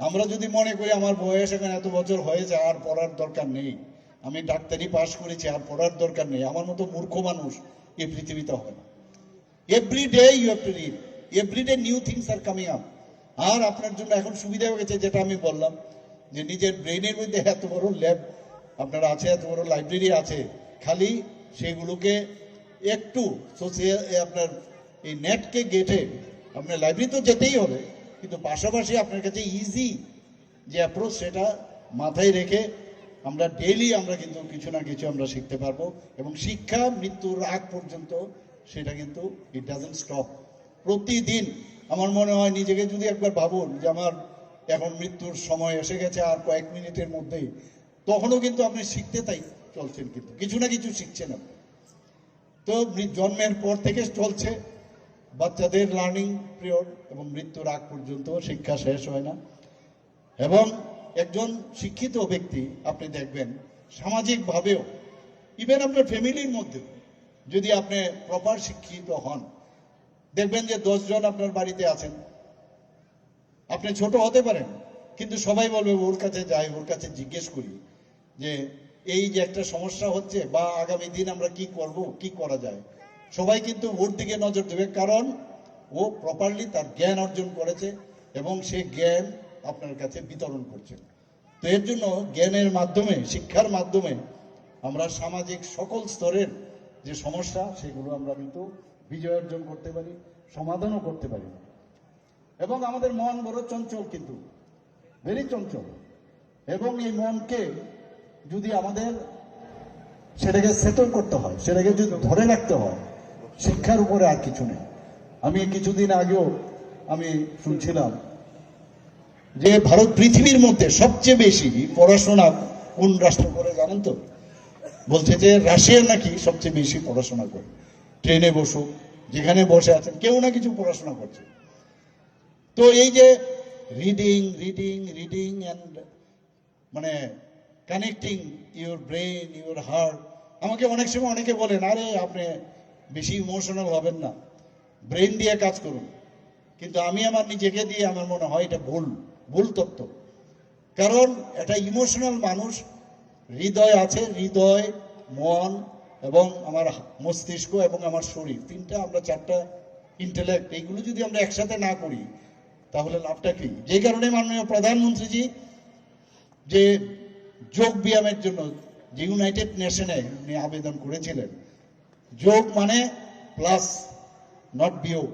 আমরা যদি মনে করি আমার বয়স এখন এত বছর হয়েছে আর পড়ার দরকার নেই, আমি ডাক্তারি পাশ করেছি আর পড়ার দরকার নেই, আমার মতো মূর্খ মানুষ এই পৃথিবীতে হয় না। Every day you have to read, every day new things are coming up. আর আপনার জন্য এখন সুবিধা হয়ে গেছে, যেটা আমি বললাম, যে নিজের ব্রেনের মধ্যে এত বড় ল্যাব আপনার আছে, এত বড় লাইব্রেরি আছে, খালি সেগুলোকে একটু আপনার এই নেটকে গেটে আপনার লাইব্রেরি তো যেতেই হবে, কিন্তু পাশাপাশি আপনার কাছে ইজি যে অ্যাপ্রোচ, সেটা মাথায় রেখে আমরা ডেইলি আমরা কিন্তু কিছু না কিছু আমরা শিখতে পারবো। এবং শিক্ষা মৃত্যুর আগ পর্যন্ত সেটা কিন্তু ইট ডাজন্ট স্টপ। প্রতিদিন আমার মনে হয় নিজেকে যদি একবার ভাবুন যে আমার এখন মৃত্যুর সময় এসে গেছে আর কয়েক মিনিটের মধ্যেই, তখনও কিন্তু আপনি শিখতে তাই চলছেন, কিন্তু কিছু না কিছু শিখছেন আপনি। তো জন্মের পর থেকে চলছে বাচ্চাদের লার্নিং পিরিয়ড, এবং মৃত্যুর আগ পর্যন্ত শিক্ষা শেষ হয় না। এবং একজন শিক্ষিত ব্যক্তি আপনি দেখবেন সামাজিকভাবেও, ইভেন আপনার ফ্যামিলির মধ্যে যদি আপনি প্রপার শিক্ষিত হন, দেখবেন যে 10 জন আপনার বাড়িতে আছেন, আপনি ছোট হতে পারেন, কিন্তু সবাই বলবে ওর কাছে যাই, ওর কাছে জিজ্ঞেস করি যে এই যে একটা সমস্যা হচ্ছে বা আগামী দিন আমরা কি করব, কি করা যায়। সবাই কিন্তু ওর দিকে নজর দেবে, কারণ ও প্রপারলি তার জ্ঞান অর্জন করেছে এবং সে জ্ঞান আপনার কাছে বিতরণ করছে। তো এর জন্য জ্ঞানের মাধ্যমে, শিক্ষার মাধ্যমে আমরা সামাজিক সকল স্তরের যে সমস্যা, সেগুলো আমরা কিন্তু বিজয় অর্জন করতে পারি, সমাধানও করতে পারি। এবং আমাদের মন বড় চঞ্চল, কিন্তু ভেরি চঞ্চল, এবং এই মনকে যদি আমাদের সেটাকে সেটল করতে হয়, সেটাকে যদি ধরে রাখতে হয়, শিক্ষার উপরে আর কিছু নেই। আমি কিছুদিন আগেও আমি শুনছিলাম যে ভারত পৃথিবীর মধ্যে সবচেয়ে বেশি পড়াশোনা কোন রাষ্ট্র করে জানেন তো? বলছে যে রাশিয়া নাকি সবচেয়ে বেশি পড়াশোনা করে। ট্রেনে বসুক, যেখানে বসে আছেন, কেউ না কিছু পড়াশোনা করছে। তো এই যে রিডিং রিডিং রিডিং অ্যান্ড মানে connecting your brain, your heart. আমাকে অনেক সময় অনেকে বলেন, আরে আপনি বেশি ইমোশনাল হবেন না, ব্রেন দিয়ে কাজ করুন। কিন্তু আমি আমার নিজেকে দিয়ে আমার মনে হয় এটা ভুল তত্ত্ব। কারণ এটা ইমোশনাল মানুষ, হৃদয় আছে, হৃদয়, মন এবং আমার মস্তিষ্ক এবং আমার শরীর, তিনটা, আমরা চারটা ইন্টেলেক্ট, এইগুলো যদি আমরা একসাথে না করি তাহলে লাভটা কি? যে কারণে মাননীয় প্রধানমন্ত্রীজি যে যোগ ব্যায়ামের জন্য যে ইউনাইটেড নেশনে উনি আবেদন করেছিলেন, যোগ মানে প্লাস, নট বিয়োগ।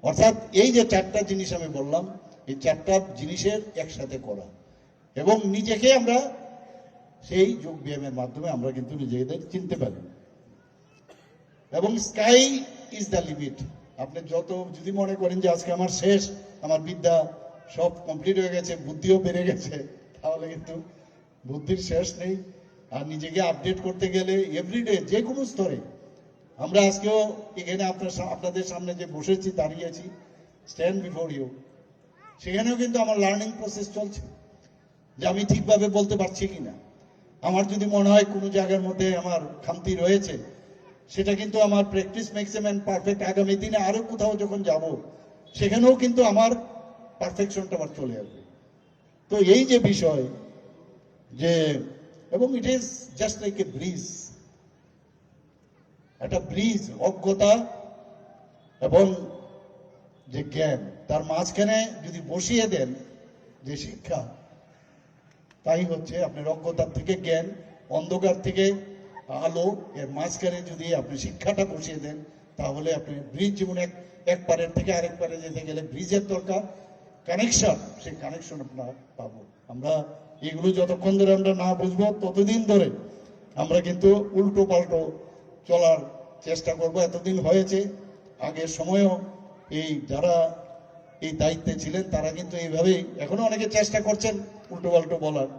অর্থাৎ এই যে চারটা জিনিস আমি বললাম, এই চারটা জিনিসের একসাথে করা, এবং নিজেকে আমরা সেই যোগ ব্যায়ামের মাধ্যমে আমরা কিন্তু নিজেদের চিনতে পারি। এবং স্কাই ইজ দ্য লিমিট। আপনি যত যদি মনে করেন যে আজকে আমার শেষ, আমার বিদ্যা সব কমপ্লিট হয়ে গেছে, বুদ্ধিও বেড়ে গেছে, তাহলে কিন্তু বুদ্ধির শেষ নেই। আর নিজেকে আপডেট করতে গেলে এভরিডে যে কোনো স্তরে আমরা আজকেও এখানে আপনাদের সামনে যে বসেছি, দাঁড়িয়েছি, স্ট্যান্ড বিফোর ইউ, সেখানেও কিন্তু আমার লার্নিং প্রসেস চলছে, যে আমি ঠিকভাবে বলতে পারছি কিনা। আমার যদি মনে হয় কোনো জায়গার মধ্যে আমার খামতি রয়েছে, সেটা কিন্তু আমার practice makes a man perfect. আগামী দিনে আরো কোথাও যখন যাব, সেখানেও কিন্তু আমার পারফেকশনটা আবার চলে আসবে। তো এই যে বিষয়, যে এবং it is just like a bridge, একটা ব্রিজ, অজ্ঞতা এবং যে জ্ঞান, তার মাঝখানে যদি বসিয়ে দেন যে শিক্ষা, তাই হচ্ছে আপনার অজ্ঞতার থেকে জ্ঞান, অন্ধকার থেকে আলো, এর মাঝখানে যদি আপনি শিক্ষাটা বসিয়ে দেন, তাহলে আপনি ব্রিজ, যেমন এক পারের থেকে আরেক পারে যেতে গেলে ব্রিজের দরকার, কানেকশন, সেই কানেকশন আমরা পাবো। আমরা এগুলো যতক্ষণ ধরে আমরা না বুঝবো, ততদিন ধরে আমরা কিন্তু উল্টো পাল্টো চলার চেষ্টা করব। এতদিন হয়েছে, আগের সময়ও এই যারা এই দায়িত্বে ছিলেন তারা কিন্তু এইভাবেই এখনো অনেকে চেষ্টা করছেন উল্টো পাল্টো বলার।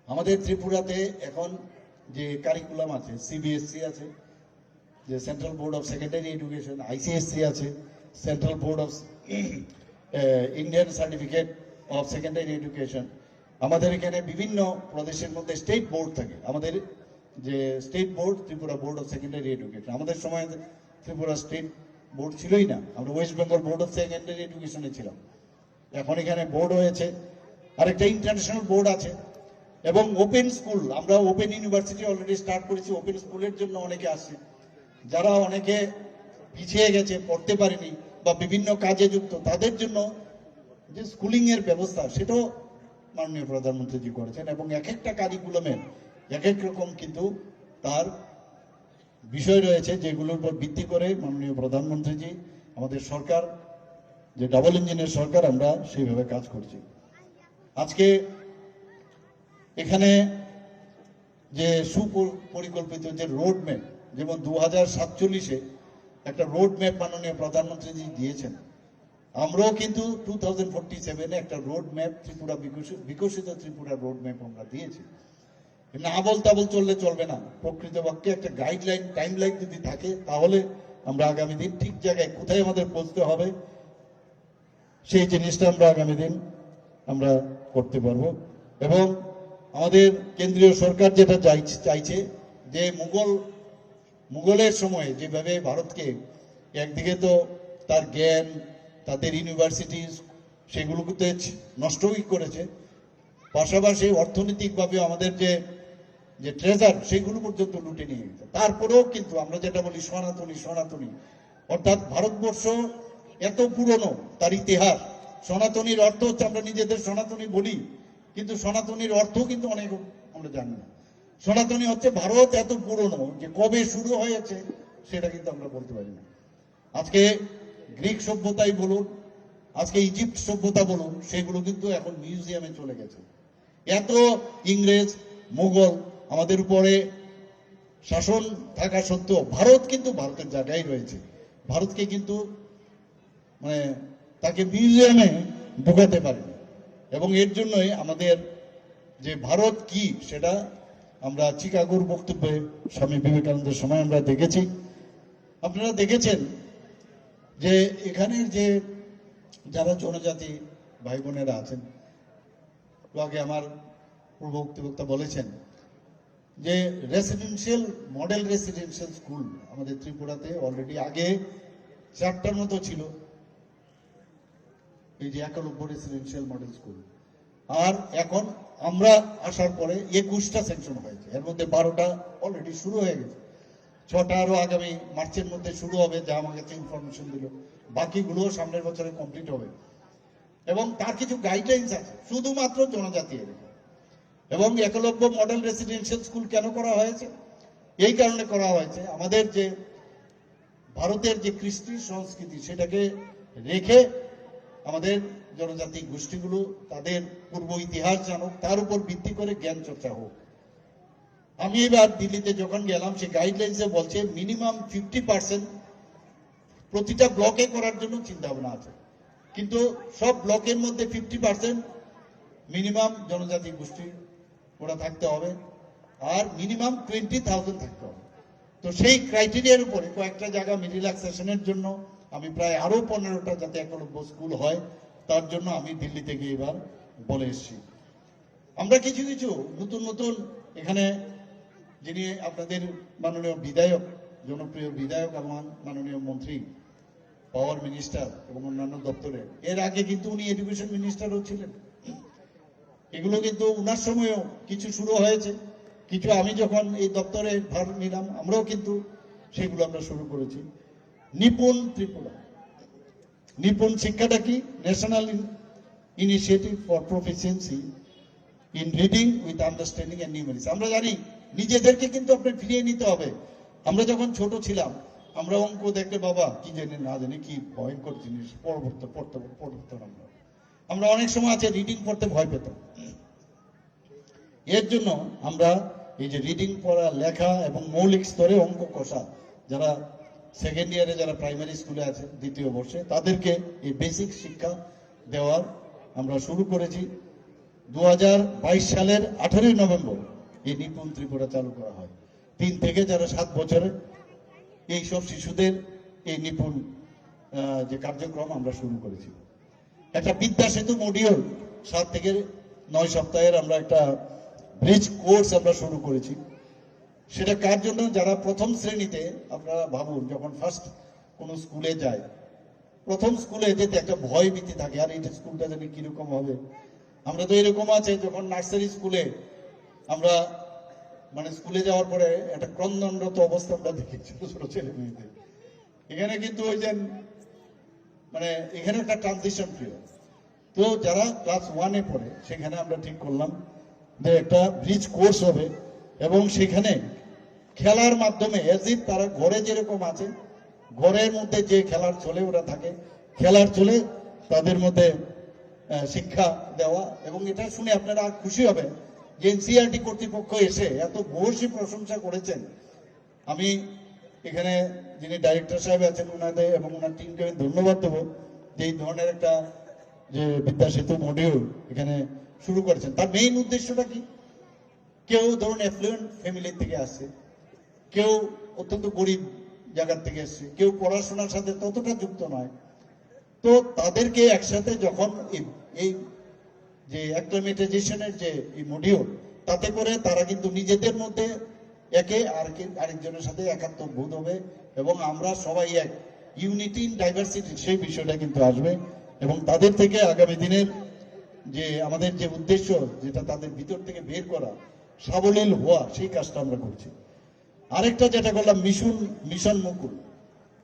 আমাদের ত্রিপুরাতে এখন যে কারিকুলাম আছে, সিবিএসসি আছে, যে central board of secondary education, ICSE আছে, central board of Indian certificate of secondary education. আমাদের এখানে বিভিন্ন প্রদেশের মধ্যে স্টেট বোর্ড থাকে। আমাদের যে state board, Tripura board of secondary education, আমাদের সময় ত্রিপুরা স্টেট বোর্ড ছিলই না, আমরা West Bengal board of secondary এডুকেশনে ছিলাম। এখন এখানে বোর্ড হয়েছে, আরেকটা ইন্টারন্যাশনাল বোর্ড আছে, এবং ওপেন স্কুল, আমরা ওপেন ইউনিভার্সিটি অলরেডি স্টার্ট করেছি। ওপেন স্কুলের জন্য অনেকে আসছে, যারা অনেকে পিছিয়ে গেছে, পড়তে পারেনি বা বিভিন্ন কাজে যুক্ত, তাদের জন্য যে স্কুলিং এর ব্যবস্থা, সেটাও মাননীয় প্রধানমন্ত্রীজি করেছেন। এবং এক একটা কারিকুলামের এক এক রকম কিন্তু তার বিষয় রয়েছে, যেগুলোর উপর ভিত্তি করে মাননীয় প্রধানমন্ত্রীজি, আমাদের সরকার যে ডাবল ইঞ্জিনের সরকার, আমরা সেইভাবে কাজ করছি। আজকে এখানে যে সুপরিকল্পিত যে রোড ম্যাপ, যেমন 2047-এ একটা রোড ম্যাপ মাননীয় প্রধানমন্ত্রীজি দিয়েছেন, আমরাও কিন্তু 2047-এ একটা রোড ম্যাপ, ত্রিপুরা বিকশিত ত্রিপুরা রোড ম্যাপ আমরা দিয়েছি। না বল তাবল চললে চলবে না, প্রকৃতপক্ষে একটা গাইডলাইন, টাইমলাইন যদি থাকে, তাহলে আমরা আগামী দিন ঠিক জায়গায় কোথায় আমাদের পৌঁছতে হবে, সেই জিনিসটা আমরা আগামী দিন আমরা করতে পারবো। এবং আমাদের কেন্দ্রীয় সরকার যেটা চাইছে, যে মুঘলের সময় যেভাবে ভারতকে একদিকে তো তার জ্ঞান, তাদের ইউনিভার্সিটি, সেগুলোকে নষ্টই করেছে, পাশাপাশি অর্থনৈতিকভাবে আমাদের যে ট্রেজার, সেগুলো পর্যন্ত লুটে নিয়ে গেছে। তারপরেও কিন্তু আমরা যেটা বলি সনাতনী, অর্থাৎ ভারতবর্ষ এত পুরনো, তার ইতিহাস, সনাতনীর অর্থ হচ্ছে, আমরা নিজেদের সনাতনী বলি, কিন্তু সনাতনীর অর্থ কিন্তু অনেক আমরা জানি না। সনাতনী হচ্ছে ভারত এত পুরনো, যে কবে শুরু হয়েছে সেটা কিন্তু আমরা বলতে পারি না। আজকে গ্রিক সভ্যতাই বলুন, আজকে ইজিপ্ট সভ্যতা বলুন, সেগুলো কিন্তু এখন মিউজিয়ামে চলে গেছে। এত ইংরেজ, মুঘল আমাদের উপরে শাসন থাকা সত্ত্বেও ভারত কিন্তু ভারতের জায়গায় রয়েছে। ভারতকে কিন্তু মানে তাকে মিউজিয়ামে ঢোকাতে পারে। এবং এর জন্যই আমাদের যে ভারত কি, সেটা আমরা চিকাগোর বক্তব্যে স্বামী বিবেকানন্দের সময় আমরা দেখেছি। আপনারা দেখেছেন যে এখানের যে যারা জনজাতি ভাই বোনেরা আছেন, তো আগে আমার পূর্ববর্তী বক্তা বলেছেন যে রেসিডেন্সিয়াল, মডেল রেসিডেন্সিয়াল স্কুল আমাদের ত্রিপুরাতে অলরেডি আগে 4টার মতো ছিল, এই যে 91 রেসিডেন্সিয়াল মডেল স্কুল। আর এখন আমরা আসার পরে 21টা স্যাংশন হয়েছে, এর মধ্যে 12টা অলরেডি শুরু হয়ে গেছে, 6টা আরো আগামী মার্চের মধ্যে শুরু হবে, যা আমার কাছে ইনফরমেশন দিল। বাকিগুলো সামনের বছরে কমপ্লিট হবে। এবং তার কিছু গাইডলাইন্স আছে শুধুমাত্র জনজাতি এলাকা। এবং 91 মডেল রেসিডেন্সিয়াল স্কুল কেন করা হয়েছে? এই কারণে করা হয়েছে, আমাদের যে ভারতের যে কৃষ্টি সংস্কৃতি, সেটাকে রেখে আমাদের জনজাতি গোষ্ঠীগুলো তাদের পূর্ব ইতিহাস জানুক, তার উপর ভিত্তি করে জ্ঞান চর্চা হোক। আমি এবার দিল্লিতে যখন গেলাম, সে গাইডলাইন্সে বলছে মিনিমাম 50% প্রতিটা ব্লকে করার জন্য চিন্তা ভাবনা আছে, কিন্তু সব ব্লকের মধ্যে 50% মিনিমাম জনজাতি গোষ্ঠী ওরা থাকতে হবে, আর মিনিমাম 20,000 থাকতে হবে। তো সেই ক্রাইটেরিয়ার উপরে কয়েকটা জায়গা রিল্যাক্সেশনের জন্য আমি প্রায় আরো 15টা যাতে একলব্য স্কুল হয় তার জন্য আমি দিল্লি থেকে এবার বলে এসেছি। আমরা কিছু কিছু নতুন নতুন এখানে যিনি আপনাদের মাননীয় বিধায়ক, জনপ্রিয় বিধায়ক এবং মাননীয় মন্ত্রী, পাওয়ার মিনিস্টার এবং অন্যান্য দপ্তরে, এর আগে কিন্তু উনি এডুকেশন মিনিস্টারও ছিলেন। এগুলো কিন্তু উনার সময়ও কিছু শুরু হয়েছে, কিছু আমি যখন এই দপ্তরে ভার নিলাম আমরাও কিন্তু সেগুলো আমরা শুরু করেছি। নিপুণ ত্রিপুরা, নিপুণ শিক্ষাটা কি? National initiative for proficiency in reading with understanding and numerics. আমরা জানি নিজেদেরকে কিন্তু আপনি ফিরিয়ে নিতে হবে। আমরা যখন ছোট ছিলাম আমরা অঙ্ক দেখলে বাবা কি জানি না জানি কি ভয়ঙ্কর জিনিস, পড়তাম আমরা অনেক সময় আছে রিডিং পড়তে ভয় পেতাম। এর জন্য আমরা এই যে রিডিং পড়া, লেখা এবং মৌলিক স্তরে অঙ্ক কষা, যারা সেকেন্ড ইয়ারে যারা প্রাইমারি স্কুলে আছে দ্বিতীয় বর্ষে, তাদেরকে এই বেসিক শিক্ষা দেওয়ার আমরা শুরু করেছি। 2022 সালের 18 নভেম্বর এই নিপুণ ত্রিপুরা চালু করা হয়। 3 থেকে যারা 7 বছরের এই সব শিশুদের এই নিপুণ যে কার্যক্রম আমরা শুরু করেছি। একটা বিদ্যা সেতু মডিউল 7 থেকে 9 সপ্তাহের আমরা একটা ব্রিজ কোর্স আমরা শুরু করেছি। সেটা কার জন্য? যারা প্রথম শ্রেণীতে, আপনারা ভাবুন যখন ফার্স্ট কোনো স্কুলে যায়, প্রথম স্কুলে যেতে একটা ভয় ভীতি থাকে, আর এই স্কুলটা জানি কিরকম হবে। আমরা তো এরকম আছে যখন নার্সারি স্কুলে আমরা মানে স্কুলে যাওয়ার পরে একটা ক্রন্দনরত অবস্থা আমরা দেখি ছোট ছোট ছেলে মেয়েদের। এখানে কিন্তু ওই যে মানে এখানে একটা ট্রানজিশন পিরিয়ড। তো যারা ক্লাস 1-এ পড়ে সেখানে আমরা ঠিক করলাম যে একটা ব্রিজ কোর্স হবে এবং সেখানে খেলার মাধ্যমে এজিট তারা ঘরে যেরকম আছে, ঘরের মধ্যে যে খেলার চলে ওরা থাকে, খেলার চলে তাদের মধ্যে শিক্ষা দেওয়া। এবং এটা শুনে আপনারা খুশি হবেন যে এনসিইআরটি কর্তৃপক্ষ এসে এত ভূয়সী প্রশংসা করেছেন। আমি এখানে যিনি ডাইরেক্টর সাহেব আছেন ওনাদের এবং ওনার টিমকে আমি ধন্যবাদ দেবো যে এই ধরনের একটা যে বিদ্যা সেতু মডিউল এখানে শুরু করেছেন। তার মেইন উদ্দেশ্যটা কি? কেউ ধরুন অ্যাফ্লুয়েন্ট ফ্যামিলি থেকে আসছে, কেউ অত্যন্ত গরিব জায়গার থেকে এসছে, কেউ পড়াশোনার সাথে ততটা যুক্ত নয়। তো তাদেরকে একসাথে যখন এই যে অ্যাক্লিমেটাইজেশনের যে এই মডিউল, তাতে করে তারা কিন্তু নিজেদের মধ্যে একে আরেকজনের সাথে একাত্ম বোধ হবে এবং আমরা সবাই এক, ইউনিটি ইন ডাইভার্সিটি, সেই বিষয়টা কিন্তু আসবে। এবং তাদের থেকে আগামী দিনের যে আমাদের যে উদ্দেশ্য, যেটা তাদের ভিতর থেকে বের করা, সাবলীল হওয়া, সেই কাজটা আমরা করছি। আরেকটা যেটা করলাম মিশন মুকুল।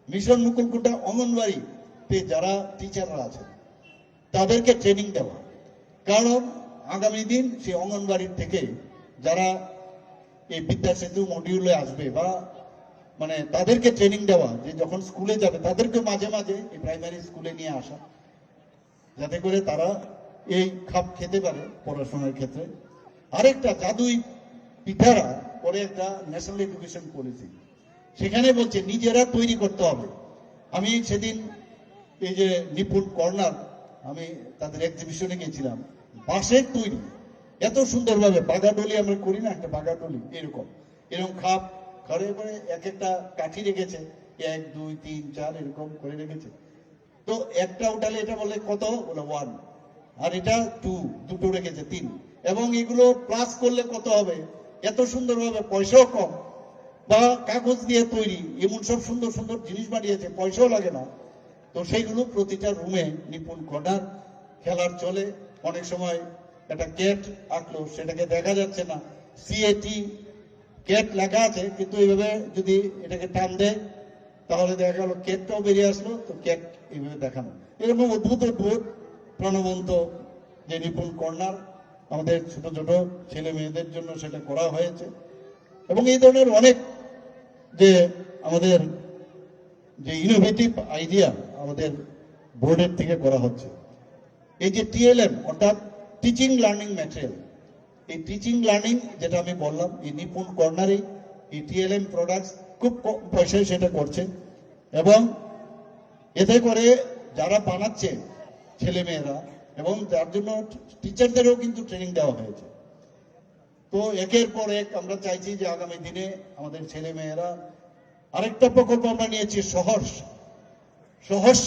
মিশন মুকুল কোনটা? অঙ্গনবাড়িতে যারা টিচাররা আছেন তাদেরকে ট্রেনিং দেওয়া। কারণ আগামী দিন সেই অঙ্গনবাড়ির থেকে যারা এই বিদ্যা সেতু মডিউলে আসবে বা মানে তাদেরকে ট্রেনিং দেওয়া, যে যখন স্কুলে যাবে তাদেরকে মাঝে মাঝে এই প্রাইমারি স্কুলে নিয়ে আসা, যাতে করে তারা এই খাপ খেতে পারে পড়াশোনার ক্ষেত্রে। আরেকটা জাদুই পিঠারা পরে একটা ন্যাশনাল এডুকেশন পলিসি, সেখানে বলছে নিজেরা তৈরি করতে হবে। আমি সেদিন এই যে নিপুণ কর্নার, আমি তাদের এক্সিবিশনে গেছিলাম, বাঁশের তৈরি এত সুন্দরভাবে, বাগাডলি আমরা করি না, একটা বাগাডলি এরকম খাপ ঘরে করে এক একটা কাঠি রেখেছে, 1 2 3 4 এরকম করে রেখেছে। তো একটা উঠালে এটা বলে কত, বলে 1, আর এটা 2, দুটো রেখেছে 3, এবং এগুলো প্লাস করলে কত হবে, এত সুন্দরভাবে, পয়সাও কম, বা কাগজ দিয়ে তৈরি, এমন সব সুন্দর সুন্দর জিনিস বানিয়েছে, পয়সাও লাগে না। তো সেইগুলো প্রতিটা রুমে নিপুণ কর্নার, খেলার চলে। অনেক সময় একটা ক্যাট আঁকলো, সেটাকে দেখা যাচ্ছে না, CAT ক্যাট লেখা আছে, কিন্তু এইভাবে যদি এটাকে টান দেয় তাহলে দেখা গেল ক্যাটটাও বেরিয়ে আসলো, তো ক্যাট এইভাবে দেখানো। এরকম অদ্ভুত অদ্ভুত প্রাণবন্ত যে নিপুণ কর্নার আমাদের ছোট ছোট ছেলে মেয়েদের জন্য সেটা করা হয়েছে। এবং এই ধরনের অনেক যে আমাদের যে ইনোভেটিভ আইডিয়া আমাদের বোর্ডের থেকে করা হচ্ছে। এই যে TLM অর্থাৎ টিচিং লার্নিং ম্যাটেরিয়াল, এই টিচিং লার্নিং যেটা আমি বললাম, এই নিপুণ কর্নারে এই TLM প্রোডাক্টস খুব কম পয়সায় সেটা করছে। এবং এতে করে যারা বানাচ্ছে ছেলে মেয়েরা, এবং যার জন্য টিচারদেরও কিন্তু ট্রেনিং দেওয়া হয়েছে। তো একের পর এক আমরা চাইছি যে আগামী দিনে আমাদের ছেলে মেয়েরা আরেকটা প্রকল্প আমরা নিয়েছি সহর্ষ। সহর্ষ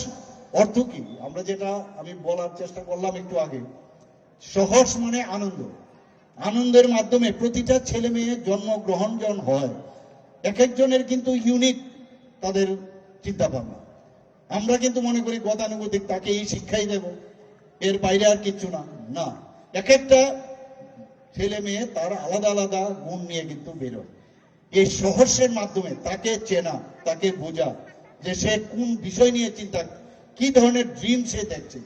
অর্থ কি? আমরা যেটা আমি বলার চেষ্টা করলাম একটু আগে, সহর্ষ মানে আনন্দ। আনন্দের মাধ্যমে প্রতিটা ছেলে মেয়ে জন্মগ্রহণ যখন হয়, এক একজনের কিন্তু ইউনিক তাদের চিন্তা ভাবনা। আমরা কিন্তু মনে করি গতানুগতিক, তাকে এই শিক্ষাই দেব, এর বাইরে আর কিচ্ছু না। না, এক একটা ছেলে মেয়ে তার আলাদা আলাদা গুণ নিয়ে কিন্তু বেরোয়। এই সহর্ষের মাধ্যমে তাকে চেনা, তাকে বোঝা, যে সে কোন বিষয় নিয়ে চিন্তা, কি ধরনের ড্রিম সে দেখছে।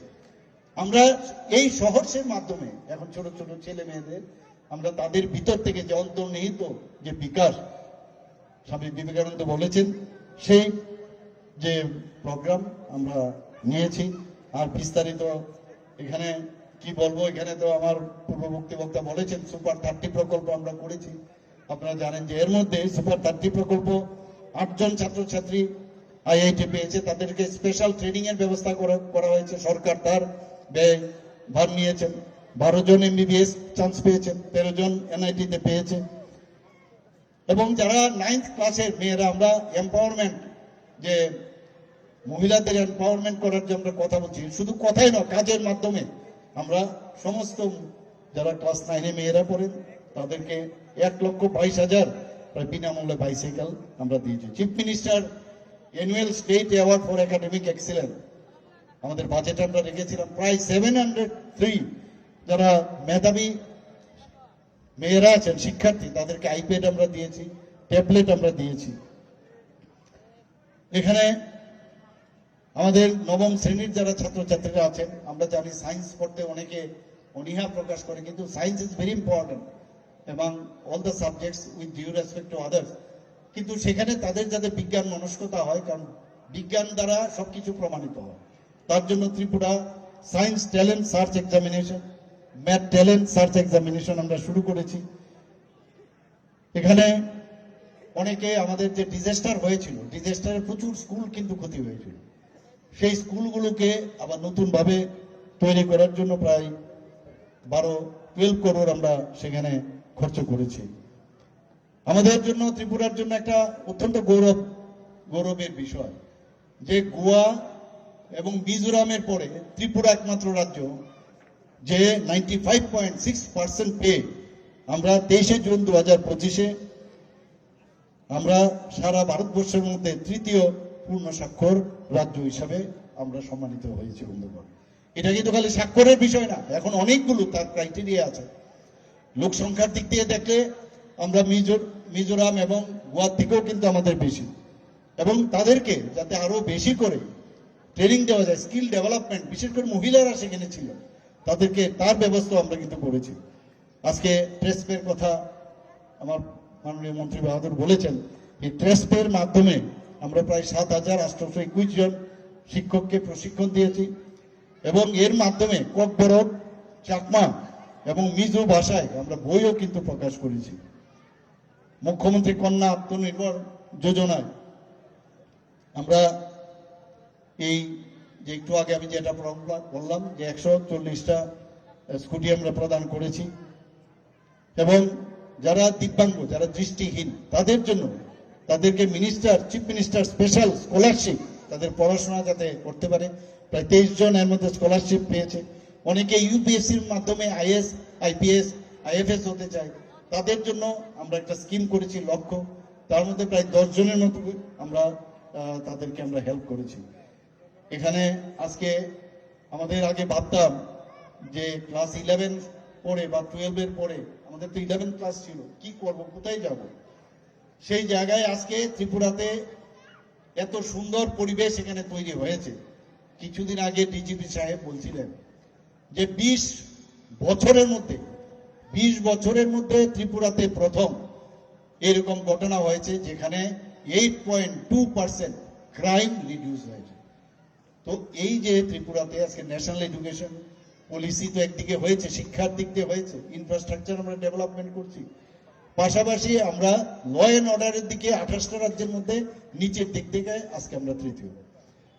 আমরা এই সহর্ষের মাধ্যমে এখন ছোট ছোট ছেলে মেয়েদের আমরা তাদের ভিতর থেকে যে অন্তর্নিহিত যে বিকাশ স্বামী বিবেকানন্দ বলেছেন, সেই যে প্রোগ্রাম আমরা নিয়েছি। আর বিস্তারিত এখানে কি বলবো, এখানে তো আমার পূর্ববর্তী বক্তা বলেছেন সুপার 30 প্রকল্প আমরা করেছি। আপনারা জানেন যে এর মধ্যে সুপার 30 প্রকল্প 8 জন ছাত্রছাত্রী আইআইটি পেয়েছে, তাদেরকে স্পেশাল ট্রেনিং এর ব্যবস্থা করা হয়েছে। সরকার তার ব্যয় ভার নিয়েছেন। 12 জন এমবিবিএস চান্স পেয়েছেন, 13 জন এনআইটিতে পেয়েছে। এবং যারা 9th ক্লাসের মেয়েরা, আমরা এম্পাওয়ারমেন্ট, যে মহিলাদের এম্পাওয়ারমেন্ট করার যে আমরা কথা বলছি, শুধু কথাই নয়, কাজের মাধ্যমে আমরা সমস্ত যারা ক্লাস 9-এ মেয়েরা পড়েন তাদেরকে 1,22,000 প্রায় বিনামূল্যে বাইসাইকেল আমরা দিয়েছি। Chief minister annual state award for academic excellence আমাদের বাজেট আমরা রেখেছিলাম প্রায় 703 যারা মেধাবী মেয়েরা আছেন, শিক্ষার্থী, তাদেরকে আইপ্যাড আমরা দিয়েছি, ট্যাবলেট আমরা দিয়েছি। এখানে আমাদের 9ম শ্রেণীর যারা ছাত্রছাত্রীরা আছেন, আমরা জানি সায়েন্স পড়তে অনেকে অনীহা প্রকাশ করে, কিন্তু সায়েন্স ইজ ভেরি ইম্পর্টেন্ট এবং all the subjects with due respect to others. কিন্তু সেখানে তাদের যাতে বিজ্ঞান মনস্কতা হয়, কারণ বিজ্ঞান দ্বারা সবকিছু প্রমাণিত হয়। তার জন্য Tripura science talent search examination, math talent search examination আমরা শুরু করেছি। এখানে অনেকে আমাদের যে ডিজাস্টার হয়েছিল, ডিজাস্টারে প্রচুর স্কুল কিন্তু ক্ষতি হয়েছিল, সেই স্কুলগুলোকে আবার নতুনভাবে তৈরি করার জন্য প্রায় 12 করোড় আমরা সেখানে খরচ করেছি। আমাদের জন্য, ত্রিপুরার জন্য একটা অত্যন্ত গৌরবের বিষয় যে গোয়া এবং মিজোরামের পরে ত্রিপুরা একমাত্র রাজ্য যে 95.6% পেয়ে আমরা 23শে জুন 2025-এ আমরা সারা ভারতবর্ষের মধ্যে তৃতীয় পূর্ণ স্বাক্ষর রাজ্য হিসাবে আমরা সম্মানিত হয়েছি। বন্ধুগণ, এটা কিন্তু খালি স্বাক্ষরের বিষয় না, এখন অনেকগুলো তার ক্রাইটেরিয়া আছে। লোক সংখ্যার দিক দিয়ে দেখলে আমরা মিজোরাম এবং গোয়ার থেকেও কিন্তু আমাদের বেশি, এবং তাদেরকে যাতে আরো বেশি করে ট্রেনিং দেওয়া যায়, স্কিল ডেভেলপমেন্ট, বিশেষ করে মহিলারা সেখানে ছিল, তাদেরকে তার ব্যবস্থা আমরা কিন্তু করেছি। আজকে ট্রেসপের কথা আমার মাননীয় মন্ত্রী বাহাদুর বলেছেন, এই ট্রেসপের মাধ্যমে আমরা প্রায় 7,821 জন শিক্ষককে প্রশিক্ষণ দিয়েছি, এবং এর মাধ্যমে ককবরক, চাকমা এবং মিজো ভাষায় আমরা বইও কিন্তু প্রকাশ করেছি। মুখ্যমন্ত্রী কন্যা আত্মনির্ভর যোজনায় আমরা এই যে একটু আগে আমি যেটা বললাম যে 140টা স্কুটি আমরা প্রদান করেছি, এবং যারা দিব্যাঙ্গ, যারা দৃষ্টিহীন, তাদের জন্য তাদেরকে চিফ মিনিস্টার স্পেশাল স্কলারশিপ, তাদের পড়াশোনা যাতে করতে পারে, প্রায় 23 জন এর মধ্যে স্কলারশিপ পেয়েছে। অনেকে ইউপিএসসির মাধ্যমে আইএস, আইপিএস, আইএফএস হতে চায়, তাদের জন্য আমরা একটা স্কিম করেছি লক্ষ্য, তার মধ্যে প্রায় 10 জনের মতো আমরা তাদেরকে আমরা হেল্প করেছি। এখানে আজকে আমাদের আগে ভাবতাম যে ক্লাস 11 পড়ে বা 12-এর পরে, আমাদের তো 11 ক্লাস ছিল, কি করব, কোথায় যাব, সেই জায়গায় আজকে ত্রিপুরাতে এত সুন্দর পরিবেশ এখানে তৈরি হয়েছে। কিছুদিন আগে ডিজিপি সাহেব বলছিলেন যে 20 বছরের মধ্যে ত্রিপুরাতে প্রথম এরকম ঘটনা হয়েছে যেখানে 8.2% ক্রাইম রিডিউস হয়েছে। তো এই যে ত্রিপুরাতে আজকে ন্যাশনাল এডুকেশন পলিসি তো একদিকে হয়েছে, শিক্ষার দিক দিয়ে হয়েছে, ইনফ্রাস্ট্রাকচার আমরা ডেভেলপমেন্ট করছি, পাশাপাশি আমরা ল অ্যান্ড অর্ডারের দিকে 28টা রাজ্যের মধ্যে নিচের দিক থেকে আজকে আমরা তৃতীয়।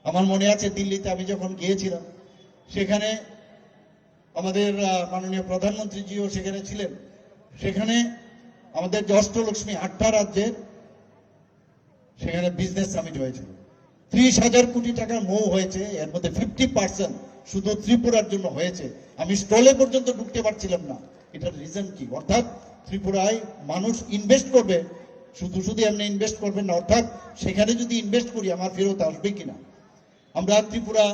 আমার মনে আছে দিল্লিতে আমি যখন গিয়েছিলাম, সেখানে আমাদের মাননীয় প্রধানমন্ত্রীজিও সেখানে ছিলেন, সেখানে আমাদের যে অষ্টলক্ষ্মী 8টা রাজ্যের সেখানে বিজনেস সামিট হয়েছিল। 30,000 কোটি টাকার মৌ হয়েছে, এর মধ্যে 50% শুধু ত্রিপুরার জন্য হয়েছে। আমি স্টলে পর্যন্ত ঢুকতে পারছিলাম না। এটার রিজন কি? অর্থাৎ ত্রিপুরায় মানুষ ইনভেস্ট করবে, শুধু শুধু এমনি ইনভেস্ট করবেন না, অর্থাৎ সেখানে যদি ইনভেস্ট করি আমার ফেরত আসবে কিনা। আমরা ত্রিপুরা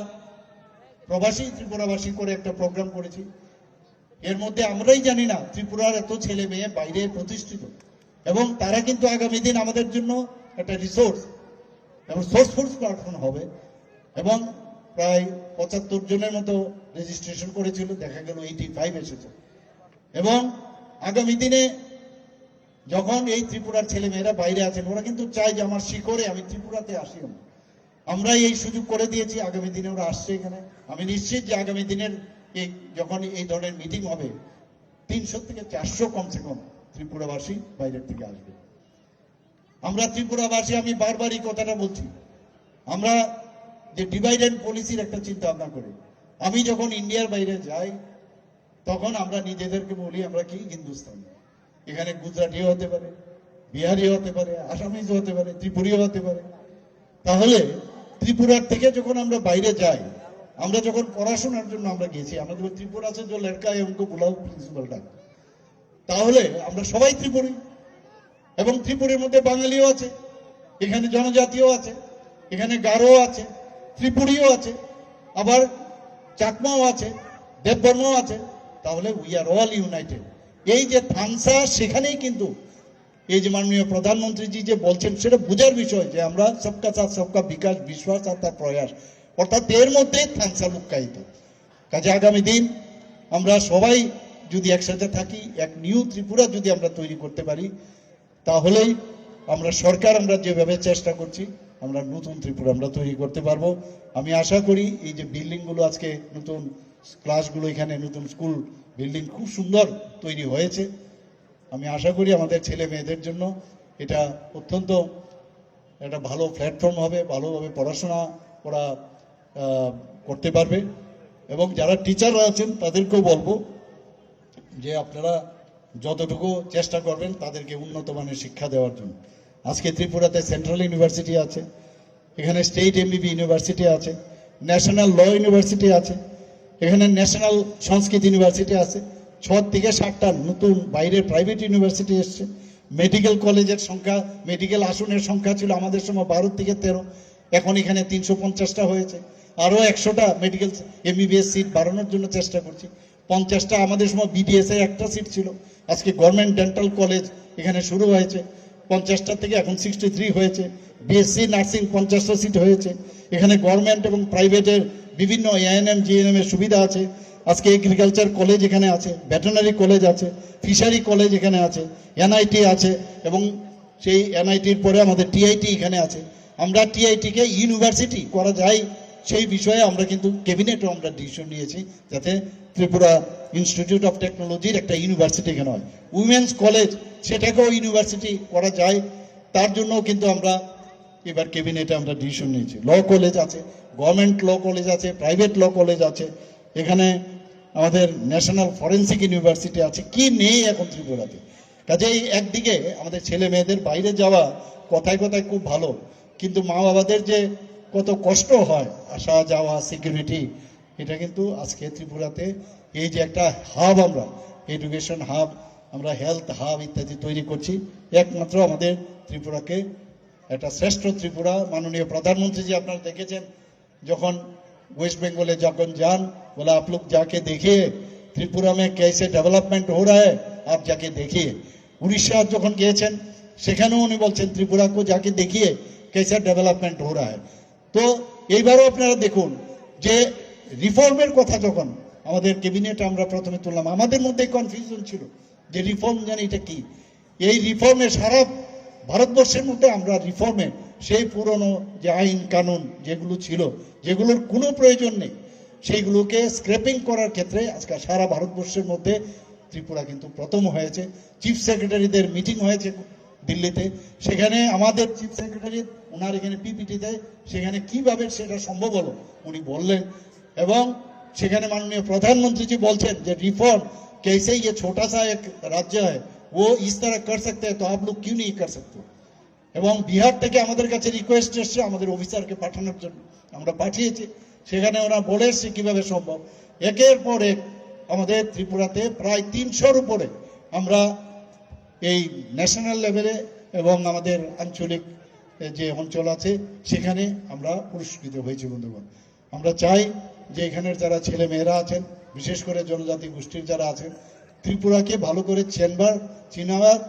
প্রবাসী ত্রিপুরাবাসী করে একটা প্রোগ্রাম করেছি। এর মধ্যে আমরাই জানি না ত্রিপুরার এত ছেলে মেয়ে বাইরে প্রতিষ্ঠিত, এবং তারা কিন্তু আগামী দিন আমাদের জন্য একটা রিসোর্স এবং সোর্সফুল প্ল্যাটফর্ম হবে। এবং প্রায় 75 জনের মতো রেজিস্ট্রেশন করেছিল, দেখা গেল 85 এসেছে। এবং আগামী দিনে যখন এই ত্রিপুরার ছেলে মেয়েরা বাইরে আছেন, ওরা কিন্তু চায় যে আমার শিকড়ে আমি ত্রিপুরাতে আসি। আমরা এই সুযোগ করে দিয়েছি, আগামী দিনে ওরা আসছে এখানে। আমি নিশ্চিত যে আগামী দিনের এই যখন এই ধরনের মিটিং হবে 300 থেকে 400 কমসে কম ত্রিপুরাবাসী বাইরের থেকে আসবে। আমরা ত্রিপুরাবাসী, আমি বারবার এই কথাটা বলছি, আমরা যে ডিভাইড অ্যান্ড পলিসির একটা চিন্তা ভাবনা করি। আমি যখন ইন্ডিয়ার বাইরে যাই তখন আমরা নিজেদেরকে বলি আমরা কি হিন্দুস্তানি। এখানে গুজরাটিও হতে পারে, বিহারিও হতে পারে, আসামিজও হতে পারে, ত্রিপুরীও হতে পারে। তাহলে ত্রিপুরার থেকে যখন আমরা বাইরে যাই, আমরা যখন পড়াশোনার জন্য আমরা গেছি, আমরা যখন ত্রিপুরা আছে যে লড়কা এমনকে বুলাও প্রিন্সিপাল ডাক, তাহলে আমরা সবাই ত্রিপুরী। এবং ত্রিপুরের মধ্যে বাঙালিও আছে, এখানে জনজাতিও আছে, এখানে গারো আছে, ত্রিপুরীও আছে, আবার চাকমাও আছে, দেববর্মাও আছে। তাহলে উই আর অল ইউনাইটেড। এই যে থানসা, সেখানেই কিন্তু এই যে মাননীয় প্রধানমন্ত্রীজি যে বলছেন সেটা বোঝার বিষয় যে আমরা সবকা সাথ সবকা বিকাশ, বিশ্বাস আর তার প্রয়াস, অর্থাৎ এর মধ্যে থানসা লুক্কায়িত। কাজে আগামী দিন আমরা সবাই যদি একসাথে থাকি, এক নিউ ত্রিপুরা যদি আমরা তৈরি করতে পারি, তাহলেই আমরা সরকার আমরা যেভাবে চেষ্টা করছি আমরা নতুন ত্রিপুরা আমরা তৈরি করতে পারবো। আমি আশা করি এই যে বিল্ডিংগুলো আজকে নতুন ক্লাসগুলো, এখানে নতুন স্কুল বিল্ডিং খুব সুন্দর তৈরি হয়েছে। আমি আশা করি আমাদের ছেলে মেয়েদের জন্য এটা অত্যন্ত একটা ভালো প্ল্যাটফর্ম হবে, ভালোভাবে পড়াশোনা ওরা করতে পারবে। এবং যারা টিচাররা আছেন তাদেরকেও বলবো যে আপনারা যতটুকু চেষ্টা করবেন তাদেরকে উন্নত মানের শিক্ষা দেওয়ার জন্য। আজকে ত্রিপুরাতে সেন্ট্রাল ইউনিভার্সিটি আছে, এখানে স্টেট এমবিবি ইউনিভার্সিটি আছে, ন্যাশনাল ল ইউনিভার্সিটি আছে, এখানে ন্যাশনাল সংস্কৃত ইউনিভার্সিটি আছে, 6 থেকে 7টা নতুন বাইরের প্রাইভেট ইউনিভার্সিটি এসছে। মেডিকেল কলেজের সংখ্যা, মেডিকেল আসনের সংখ্যা ছিল আমাদের সময় 12 থেকে 13, এখন এখানে 350টা হয়েছে। আরও 100টা মেডিকেল এমবিবিএস সিট বাড়ানোর জন্য চেষ্টা করছি। 50টা, আমাদের সময় বিডিএস এর একটা সিট ছিল, আজকে গভর্নমেন্ট ডেন্টাল কলেজ এখানে শুরু হয়েছে, 50টা থেকে এখন 63 হয়েছে। বিএসসি নার্সিং 50টা সিট হয়েছে। এখানে গভর্নমেন্ট এবং প্রাইভেটের বিভিন্ন এএনএম জিএনএম এর সুবিধা আছে। আজকে এগ্রিকালচার কলেজ এখানে আছে, ভেটেরিনারি কলেজ আছে, ফিশারি কলেজ এখানে আছে, এনআইটি আছে, এবং সেই এনআইটির পরে আমাদের টিআইটি এখানে আছে। আমরা টিআইটিকে ইউনিভার্সিটি করা যায় সেই বিষয়ে আমরা কিন্তু ক্যাবিনেটও আমরা ডিসিশন নিয়েছি, যাতে ত্রিপুরা ইনস্টিটিউট অফ টেকনোলজির একটা ইউনিভার্সিটি এখানে হয়। উইমেন্স কলেজ, সেটাকেও ইউনিভার্সিটি করা যায়, তার জন্য কিন্তু আমরা এবার ক্যাবিনেটে আমরা ডিসিশন নিয়েছি। ল কলেজ আছে, গভর্নমেন্ট ল কলেজ আছে, প্রাইভেট ল কলেজ আছে, এখানে আমাদের ন্যাশনাল ফরেন্সিক ইউনিভার্সিটি আছে। কি নেই এখন ত্রিপুরাতে? কাজেই একদিকে আমাদের ছেলে মেয়েদের বাইরে যাওয়া কথায় কথায় খুব ভালো, কিন্তু মা বাবাদের যে কত কষ্ট হয় আসা যাওয়া, সিকিউরিটি, এটা কিন্তু আজকে ত্রিপুরাতে এই যে একটা হাব, আমরা এডুকেশন হাব, আমরা হেলথ হাব ইত্যাদি তৈরি করছি, একমাত্র আমাদের ত্রিপুরাকে একটা শ্রেষ্ঠ ত্রিপুরা। মাননীয় প্রধানমন্ত্রী जी আপনারা দেখেছেন যখন वेस्ट बंगाल যখন যান, बोला आप लोग जाके देखिए त्रिपुरा में कैसे डेवलपमेंट हो रहा है, आप जाके देखिए। उड़ीसा যখন গিয়েছেন সেখানেও উনি বলছেন ত্রিপুরা को जाके देखिए कैसा डेवलपमेंट हो रहा है। তো এইবারও আপনারা দেখুন যে রিফর্মের কথা যখন আমাদের ক্যাবিনেটে আমরা প্রথমে তুললাম, আমাদের মধ্যে কনফিউশন ছিল যে রিফর্ম জানি এটা কি। এই রিফর্মে সারা ভারতবর্ষের মধ্যে আমরা রিফর্মে সেই পুরনো যে আইন কানুন যেগুলো ছিল, যেগুলোর কোনো প্রয়োজন নেই, সেইগুলোকে স্ক্র্যাপিং করার ক্ষেত্রে আজকে সারা ভারতবর্ষের মধ্যে ত্রিপুরা কিন্তু প্রথম হয়েছে। চিফ সেক্রেটারিদের মিটিং হয়েছে দিল্লিতে, সেখানে আমাদের চিফ সেক্রেটারি ওনার এখানে পিপিটি দেয়, সেখানে কিভাবে সেটা সম্ভব হলো উনি বললেন। এবং সেখানে माननीय प्रधानमंत्री जी बोलছেন যে रिफॉर्म कैसे ये छोटा सा एक राज्य है वो इस तरह कर सकते हैं, तो आप लोग क्यों नहीं कर सकते। এবং বিহার থেকে আমাদের কাছে রিকোয়েস্ট এসছে আমাদের অফিসারকে পাঠানোর জন্য, আমরা পাঠিয়েছি। সেখানে ওরা বলে এসছে কীভাবে সম্ভব। একের পর এক আমাদের ত্রিপুরাতে প্রায় 300-র উপরে আমরা এই ন্যাশনাল লেভেলে এবং আমাদের আঞ্চলিক যে অঞ্চল আছে সেখানে আমরা পুরস্কৃত হয়েছি। বন্ধুগণ, আমরা চাই যে এখানের যারা ছেলে মেয়েরা আছেন, বিশেষ করে জনজাতি গোষ্ঠীর যারা আছেন, ত্রিপুরাকে ভালো করে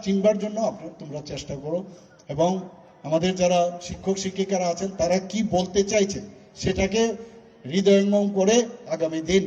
চিনবার জন্য তোমরা চেষ্টা করো। এবং আমাদের যারা শিক্ষক শিক্ষিকারা আছেন তারা কি বলতে চাইছে সেটাকে হৃদয়ঙ্গম করে আগামী দিন